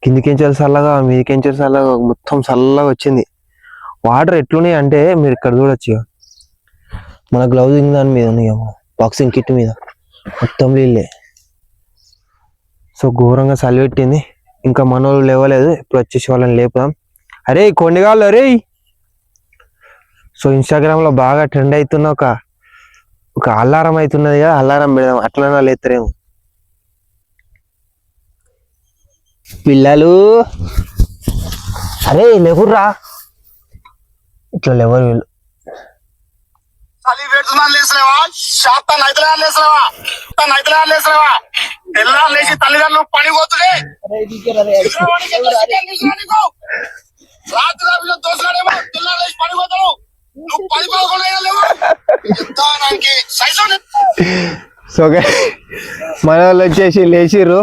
కిందికించాలి చల్లగా, మీదికించాలి చల్లగా, మొత్తం చల్లగా వచ్చింది. వాటర్ ఎట్లున్నాయి అంటే మీరు ఇక్కడ చూడొచ్చు, మన గ్లౌజింగ్ దాని మీద ఉన్నాయి, బాక్సింగ్ కిట్ మీద మొత్తం నీళ్ళే. సో ఘోరంగా చలి పెట్టింది. ఇంకా మన వాళ్ళు లేవలేదు, ఇప్పుడు వచ్చేసి వాళ్ళని లేపుదాం. అరే కొండగాళ్ళు అరే. సో ఇన్స్టాగ్రామ్ లో బాగా ట్రెండ్ అవుతున్న ఒక అల్లారం అవుతున్నది కదా, అల్లారం పెడదాం, అట్లనే లేస్తారేమో. పిల్లలు అరే లేకుర్రా, ఇట్లా లేవరు వీళ్ళు. చలి పెడుతున్నాను లేసలేవా, శాతం నైతలేని లేసలేవా, తెల్లా లేచి తల్లిదండ్రులు పని పోతుండే రాత్రి దోసలాడేమో తెల్లా లేచి పని పోతాడు. నువ్వు పని పోకుండా లేవు సో మన వాళ్ళు వచ్చేసి లేచిర్రు.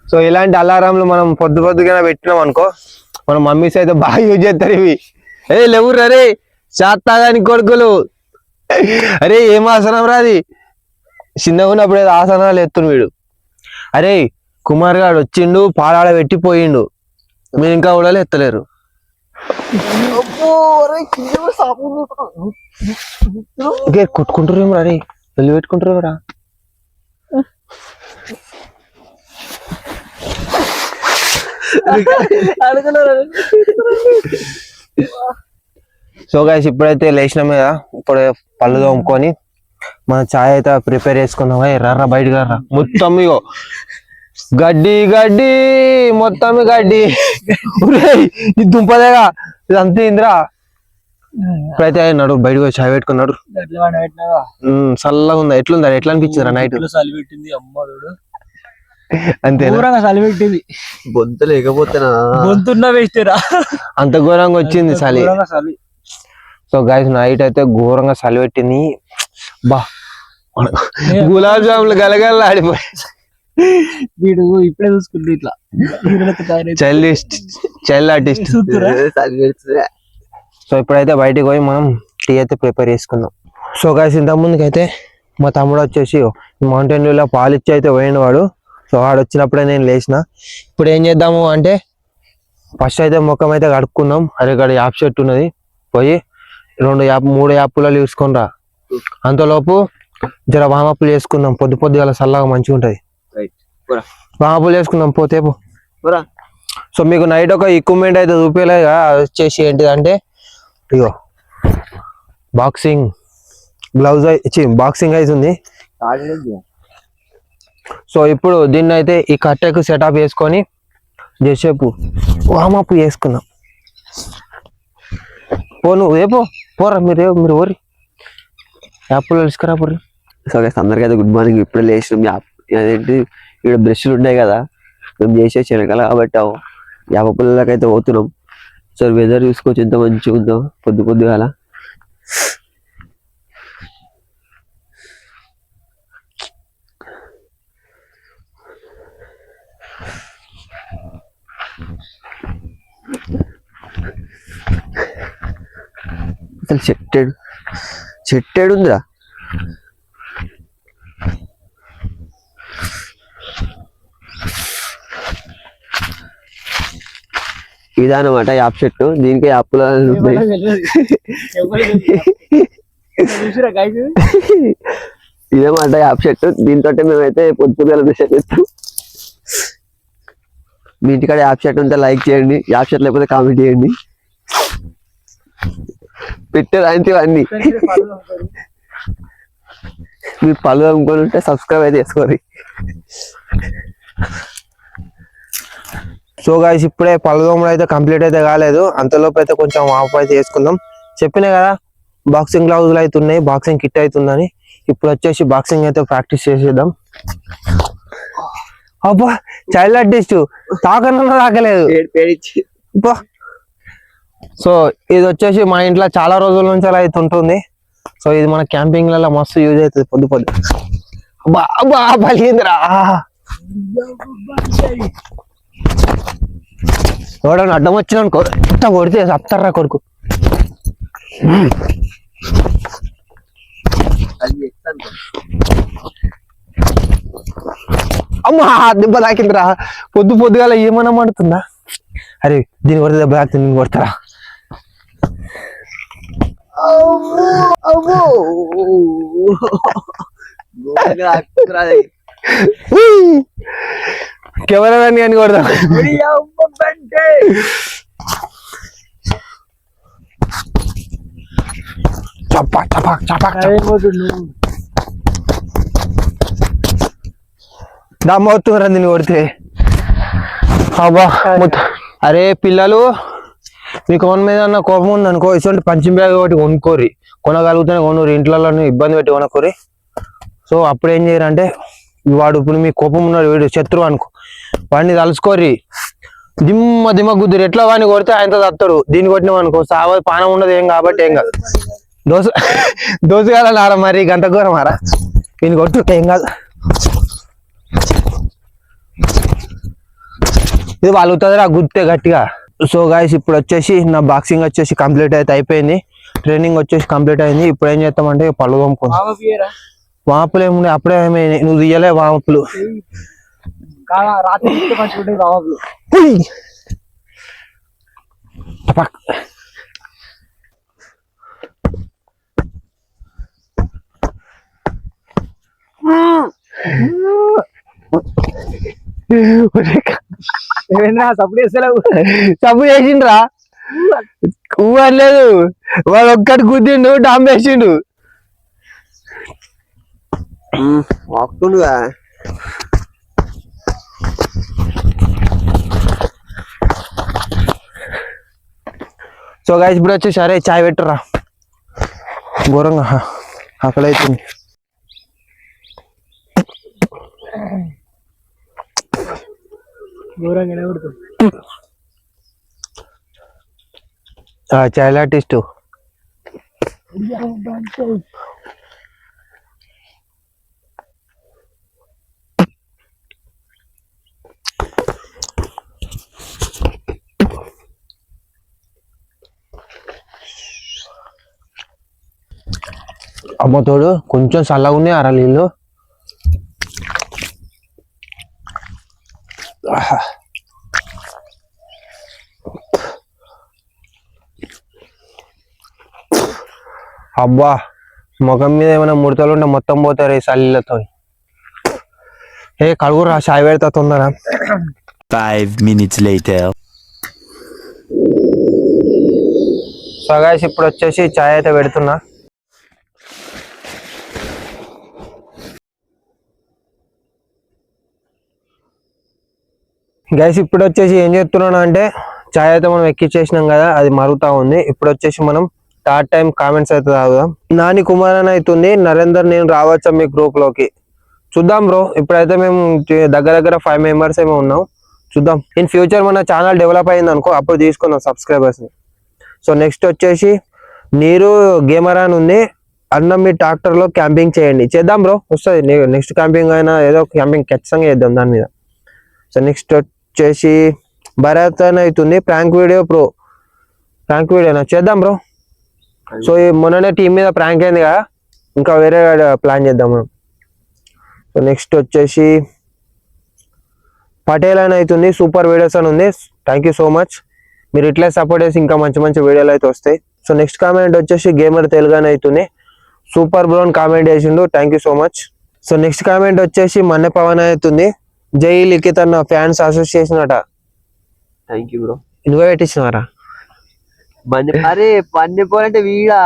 సో ఇలాంటి అలారంలు మనం పొద్దుగానే పెట్టినాం అనుకో, మన మమ్మీస్ అయితే బాగా యూజ్ చేస్తారు ఇవి. ఏ లేవురు అరే శాతాగాని కొడుకులు, అరే ఏం ఆసనం రాది, చిన్నగా ఉన్నప్పుడు ఏదో ఆసనాలు ఎత్తును వీడు. అరే కుమార్ గారు వచ్చిండు, పాలాడ పెట్టిపోయిండు, మీరు ఇంకా కూడా ఎత్తలేరు. కొట్టుకుంటారు అరే, వెళ్ళి పెట్టుకుంటారు రా. సో గైస్ ఇప్పుడైతే లేచినాం కదా, ఇప్పుడు పళ్ళు తోముకొని మన చాయ్ అయితే ప్రిపేర్ చేసుకున్నాం. ఎర్ర బయటకు రా, మొత్తం ఇగో గడ్డి గడ్డి, మొత్తం గడ్డి. ఇది దుంపదేగా ఇదంతా ఇంద్రా. ఇప్పుడైతే నడు బయటకు చాయ్ పెట్టుకున్నాడు. చల్లగా ఉందా, ఎట్లుందా, ఎట్లా అనిపించింది రా నైట్? అంతే చలి పెట్టింది, గొంతు లేకపోతేనా గొంతున్న వేస్టేరా, అంత ఘోరంగా వచ్చింది చలి. సో గైస్ నైట్ అయితే ఘోరంగా చలి పెట్టింది. బా గులాబ్ జాములు గలగల ఆడిపోయి వీడు ఇప్పుడే చూసుకుంటే ఇట్లా చైల్డ్ ఆర్టిస్ట్. సో ఇప్పుడైతే బయటికి పోయి మనం టీ అయితే ప్రిపేర్ చేసుకుందాం. సో గైస్ ఇంత ముందుకైతే మా తమ్ముడు వచ్చేసి మౌంటైన్ వ్యూలో పాలిచ్చి అయితే పోయిండు వాడు. సో వాడు వచ్చినప్పుడే నేను లేచిన. ఇప్పుడు ఏం చేద్దాము అంటే ఫస్ట్ అయితే ముఖం అయితే కడుక్కుందాం. అరే ఇక్కడ యాప్ షర్ట్ ఉన్నది, పోయి 3 యాప్లు తీసుకొని రా. అంతలోపు జర వామప్పులు చేసుకుందాం, పొద్దుగాల చల్లగా మంచిగా ఉంటది. వామప్పులు చేసుకుందాం పోతే. సో మీకు నైట్ ఒక ఎక్విప్మెంట్ అయితే చూపించలేదు, అది వచ్చేసి ఏంటిదంటే ఇగో బాక్సింగ్ గ్లౌజ్ బాక్సింగ్ అయితే ఉంది. సో ఇప్పుడు దీన్ని అయితే ఈ కట్టెకు సెటప్ చేసుకొని జసేపు వామప్ చేసుకుందాం. నువ్వు రేపు పోరా, మీరు ఓరి యాప్లో తీసుకురా పోర్రి. సో అందరికీ అయితే గుడ్ మార్నింగ్. ఇప్పుడే లేచినాం. అదేంటి ఇక్కడ బ్రష్లు ఉన్నాయి కదా, మేము చేసేసి వెనకాల కాబట్టి యాప పిల్లలకైతే పోతున్నాం. సో వెదర్ చూసుకోవచ్చు ఎంత మంచిగా ఉందో పొద్దుగాల. అసలు చెట్టేడు ఉందిరా. ఇదన్నమాట యాప్ చెట్టు, దీనికి యాప్లు ఇదేమాట యాప్ చెట్టు. దీంతో మేమైతే పొద్దుగాల బ్రష్ చేస్తాం. మీ ఇంటికాడ యాప్ చెట్టు ఉంటే లైక్ చేయండి, యాప్ చెట్టు లేకపోతే కామెంట్ చేయండి. పెట్టారు అంతేవన్నీ. మీరు పళ్ళు అమ్ముకొని ఉంటే సబ్స్క్రైబ్ అయితే చేసుకోరు. సో గైస్ ఇప్పుడే పళ్ళు తోమడం అయితే కంప్లీట్ అయితే కాలేదు, అంతలోపు అయితే కొంచెం ఆఫ్ అయితే వేసుకుందాం. చెప్పినా కదా బాక్సింగ్ గ్లౌజులు అయితే ఉన్నాయి, బాక్సింగ్ కిట్ అవుతుందని. ఇప్పుడు వచ్చేసి బాక్సింగ్ అయితే ప్రాక్టీస్ చేసేద్దాం. అబ్బా చైల్డ్ ఆర్టిస్ట్ తాకన్నా తాకలేదు. సో ఇది వచ్చేసి మా ఇంట్లో చాలా రోజుల నుంచి అలా అయితే ఉంటుంది. సో ఇది మన క్యాంపింగ్ లలో మస్తు యూజ్ అవుతుంది పొద్దు పొద్దు. బాబా పలిగిందిరా. ఎవడన్నా అడ్డం వచ్చిన అనుకో ఎంత కొడితే సత్తర్రా కొడుకు. అమ్మా దెబ్బ తాకిందిరా. పొద్దు పొద్దుగాల ఏమన్నా మండుతుందా? అరే దీని కొడితే దెబ్బ తాకుతుంది, నేను కొడతారా? కెమెరా అని కొడతాం. చపాక్ చపాక్ చపాక్ దమ్మవుతుందిరా దీన్ని కొడితే. అబ్బా అరే పిల్లలు, మీకు కొన మీద అన్న కోపం ఉంది అనుకో, ఇటువంటి పంచింగ్ బ్యాగ్ ఒకటి కొనుక్కోరి. కొనగలుగుతానే కొనురు, ఇంట్లో ఇబ్బంది పెట్టి కొనుక్కోరి. సో అప్పుడు ఏం చేయరంటే, వాడు ఇప్పుడు మీ కోపం ఉన్నాడు, వీడు శత్రువు అనుకో, వాడిని తలుసుకోరి, దిమ్మ దిమ్మ గుద్దురు. ఎట్లా వాడిని కొడితే ఆయనతో తత్తాడు. దీన్ని కొట్టినాం అనుకో సావ పానం ఉండదు ఏం కాబట్టి ఏం కాదు. దోసగాల నారా మరి గంట కూర మారా, దీన్ని కొట్టు ఏం కాదు. ఇది వాళ్ళుతుందిరా గుద్దే గట్టిగా. సో గాయస్ ఇప్పుడు వచ్చేసి నా బాక్సింగ్ వచ్చేసి కంప్లీట్ అయితే అయిపోయింది, ట్రైనింగ్ వచ్చేసి కంప్లీట్ అయింది. ఇప్పుడు ఏం చేస్తామంటే పళ్ళు తోముకుంటాం. వాపులు ఏముండే అప్పుడే ఏమైనా నువ్వు తీయలే వాపులు. సబ్బు చేసిండ్రా లేదు, వాడు ఒక్కటి గుద్దిండు, డామ్ వేసిండు. సో గాయస్ ఇప్పుడు వచ్చి సరే చాయ్ పెట్టురా, ఘోరంగా ఆకలి అవుతుంది. చైల్డ్ ఆర్టిస్ట్ అమ్మ తోడు కొంచెం చల్లగా ఉన్నాయి అర నీళ్ళు. అబ్బా ముఖం మీద ఏమైనా ముడతలు ఉంటే మొత్తం పోతారు ఈ చల్లీలతో. ఏ కడుగురా చాయ్ పెడతా తొందర. 5 minutes later. సో గైస్ ఇప్పుడు వచ్చేసి చాయ్ అయితే పెడుతున్నా. గైస్ ఇప్పుడు వచ్చేసి ఏం చేస్తున్నాను అంటే, చాయ్ అయితే మనం ఎక్కిచ్చేసినాం కదా, అది మరుగుతా ఉంది. ఇప్పుడు వచ్చేసి మనం థర్డ్ టైం కామెంట్స్ అయితే తాగుదాం. నాని కుమార్ అని అవుతుంది, నరేందర్ నేను రావచ్చా మీ గ్రూప్ లోకి? చూద్దాం బ్రో, ఇప్పుడైతే మేము దగ్గర 5 మెంబర్స్ ఏమో ఉన్నాం. చూద్దాం, ఇన్ ఫ్యూచర్ మన ఛానల్ డెవలప్ అయింది అనుకో అప్పుడు తీసుకున్నాం సబ్స్క్రైబర్స్ ని. సో నెక్స్ట్ వచ్చేసి నీరు గేమర్ అని ఉంది, అన్న మీ ట్రాక్టర్ లో క్యాంపింగ్ చేయండి. చేద్దాం బ్రో, వస్తుంది. నెక్స్ట్ క్యాంపింగ్ అయినా ఏదో క్యాంపింగ్ ఖచ్చితంగా చేద్దాం దాని మీద. సో నెక్స్ట్ వచ్చేసి భరత్ అని అవుతుంది, ప్రాంక్ వీడియో ప్రో. ప్రాంక్ వీడియోనా చేద్దాం బ్రో. సో ఈ మొన్ననే టీం మీద ప్రాంక్ అయింది కదా, ఇంకా వేరే ప్లాన్ చేద్దాం మనం. సో నెక్స్ట్ వచ్చేసి పటేల్ అని అవుతుంది, సూపర్ వీడియోస్ అని ఉంది. థ్యాంక్ యూ సో మచ్, మీరు ఇట్లా సపోర్ట్ చేసి ఇంకా మంచి మంచి వీడియోలు అయితే వస్తాయి. సో నెక్స్ట్ కామెంట్ వచ్చేసి గేమర్ తెలుగు అని అవుతుంది, సూపర్ బ్రో అని కామెంట్ చేసిండు, thank you so much. So next comment వచ్చేసి మన్నె పవన్ అవుతుంది, జై లిఖిత్ అన్న ఫ్యాన్స్ అసోసియేషన్ అట. Thank you bro. నువ్వే పెట్టించినవారా? అరే పండిపోవాలంటే వీడా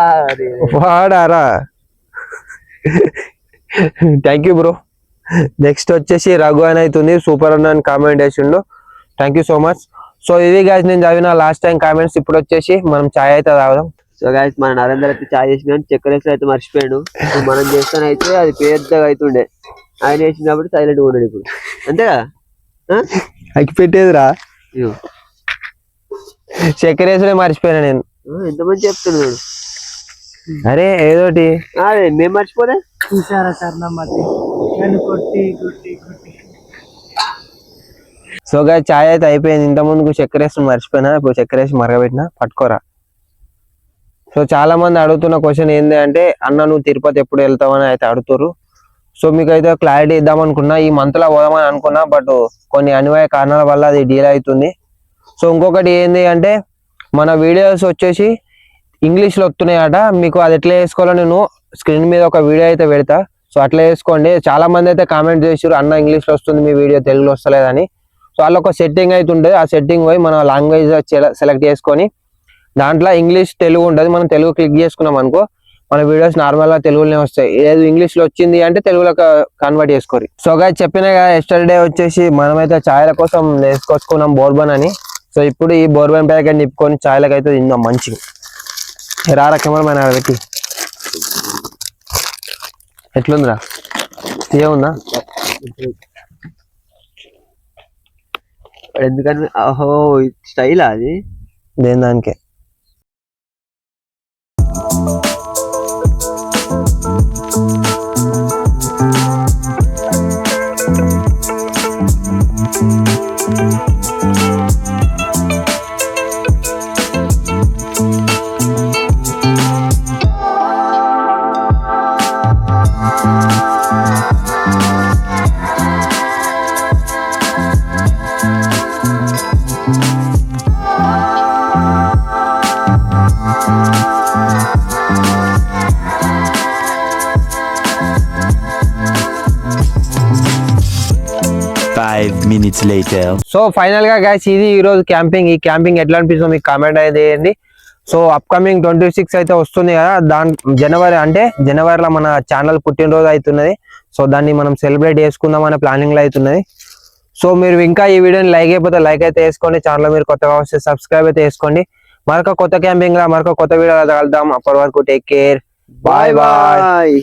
వాడారా? Thank you bro. నెక్స్ట్ వచ్చేసి రఘు అని అవుతుంది, సూపర్ అన్న అని కామెంట్ చేసిండు, thank you so much. So ఇది గాయస్ నేను చదివిన లాస్ట్ టైం కామెంట్స్. ఇప్పుడు వచ్చేసి మనం చాయ్ అయితే తాగుదాం. సో గాయస్ మన నరేందర్ అయితే చాయ్ చేసిన చక్కెర అయితే మర్చిపోయాడు. మనం చేస్తానైతే అది పెద్దగా అవుతుండే, ఆయన వేసినప్పుడు సైలెంట్ ఉన్నాడు. ఇప్పుడు అంతే కదా, అక్కి పెట్టేదిరా. చక్కెర వేసుడే మర్చిపోయినా నేను. ఎంతమంది చెప్తున్నాడు అరే ఏదోటి అదే మేము మర్చిపోలే. చూసారా సార్ నమ్మతి నన్ను కొట్టి కొట్టి కొట్టి. సో గా చాయ్ అయితే అయిపోయింది. ఇంత ముందుకు చక్కెర వేసి మర్చిపోయినా, ఇప్పుడు చక్కెర వేసి మరగబెట్టినా, పట్టుకోరా. సో చాలా మంది అడుగుతున్న క్వశ్చన్ ఏంటి అంటే, అన్న నువ్వు తిరుపతి ఎప్పుడు వెళ్తావని అయితే అడుగుతారు. సో మీకు అయితే క్లారిటీ ఇద్దాం అనుకున్నా, ఈ మంత్ లో పోదామని అనుకున్నా, బట్ కొన్ని అనివార్య కారణాల వల్ల అది డీల్ అవుతుంది. సో ఇంకొకటి ఏంటి అంటే, మన వీడియోస్ వచ్చేసి ఇంగ్లీష్ లో వస్తున్నాయట. మీకు అది ఎట్లా వేసుకోవాలో నేను స్క్రీన్ మీద ఒక వీడియో అయితే పెడతా. సో అట్లా వేసుకోండి. చాలా మంది అయితే కామెంట్ చేసారు, అన్న ఇంగ్లీష్ లో వస్తుంది మీ వీడియో, తెలుగులో వస్తలేదని. సో వాళ్ళ ఒక సెట్టింగ్ అయితే ఉంటుంది. ఆ సెట్టింగ్ పోయి మన లాంగ్వేజ్ సెలెక్ట్ చేసుకొని దాంట్లో ఇంగ్లీష్ తెలుగు ఉంటుంది. మనం తెలుగు క్లిక్ చేసుకున్నాం అనుకో, మన వీడియోస్ నార్మల్ గా తెలుగులోనే వస్తాయి. ఏది ఇంగ్లీష్ లో వచ్చింది అంటే తెలుగులో కన్వర్ట్ చేసుకోరు. సో గా చెప్పిన ఎస్టర్డే వచ్చేసి మనమైతే ఛాయల కోసం వేసుకొచ్చుకున్నాం బోర్బన్ అని. సో ఇప్పుడు ఈ బోర్బన్ ప్యాకెట్ నింపుకొని ఛాయలకు అయితే తిందాం మంచిగా. రారా కెమెరామెన్ పెట్టి. ఎట్లుందిరా, ఏముందా? ఎందుకంటే ఓహో స్టైల్ అది దేని దానికే. Five minutes later. So final గా గైస్ ఇది ఈ రోజు క్యాంపింగ్. ఈ క్యాంపింగ్ ఎట్లా అనిపిస్తుందో మీకు కామెంట్ అయితే చేయండి. సో అప్కమింగ్ 26 అయితే వస్తుంది కదా, జనవరిలో మన ఛానల్ పుట్టినరోజు అవుతున్నది. సో దాన్ని మనం సెలబ్రేట్ చేసుకుందాం అనే ప్లానింగ్ లో అవుతున్నది. సో మీరు ఇంకా ఈ వీడియోని లైక్ అయిపోతే లైక్ అయితే వేసుకోండి. ఛానల్ మీరు కొత్తగా వస్తే సబ్స్క్రైబ్ అయితే వేసుకోండి. మరొక కొత్త క్యాంపింగ్ లా మరొక కొత్త వీడియో కలుద్దాం. అప్పటి వరకు టేక్ కేర్, బాయ్ బాయ్.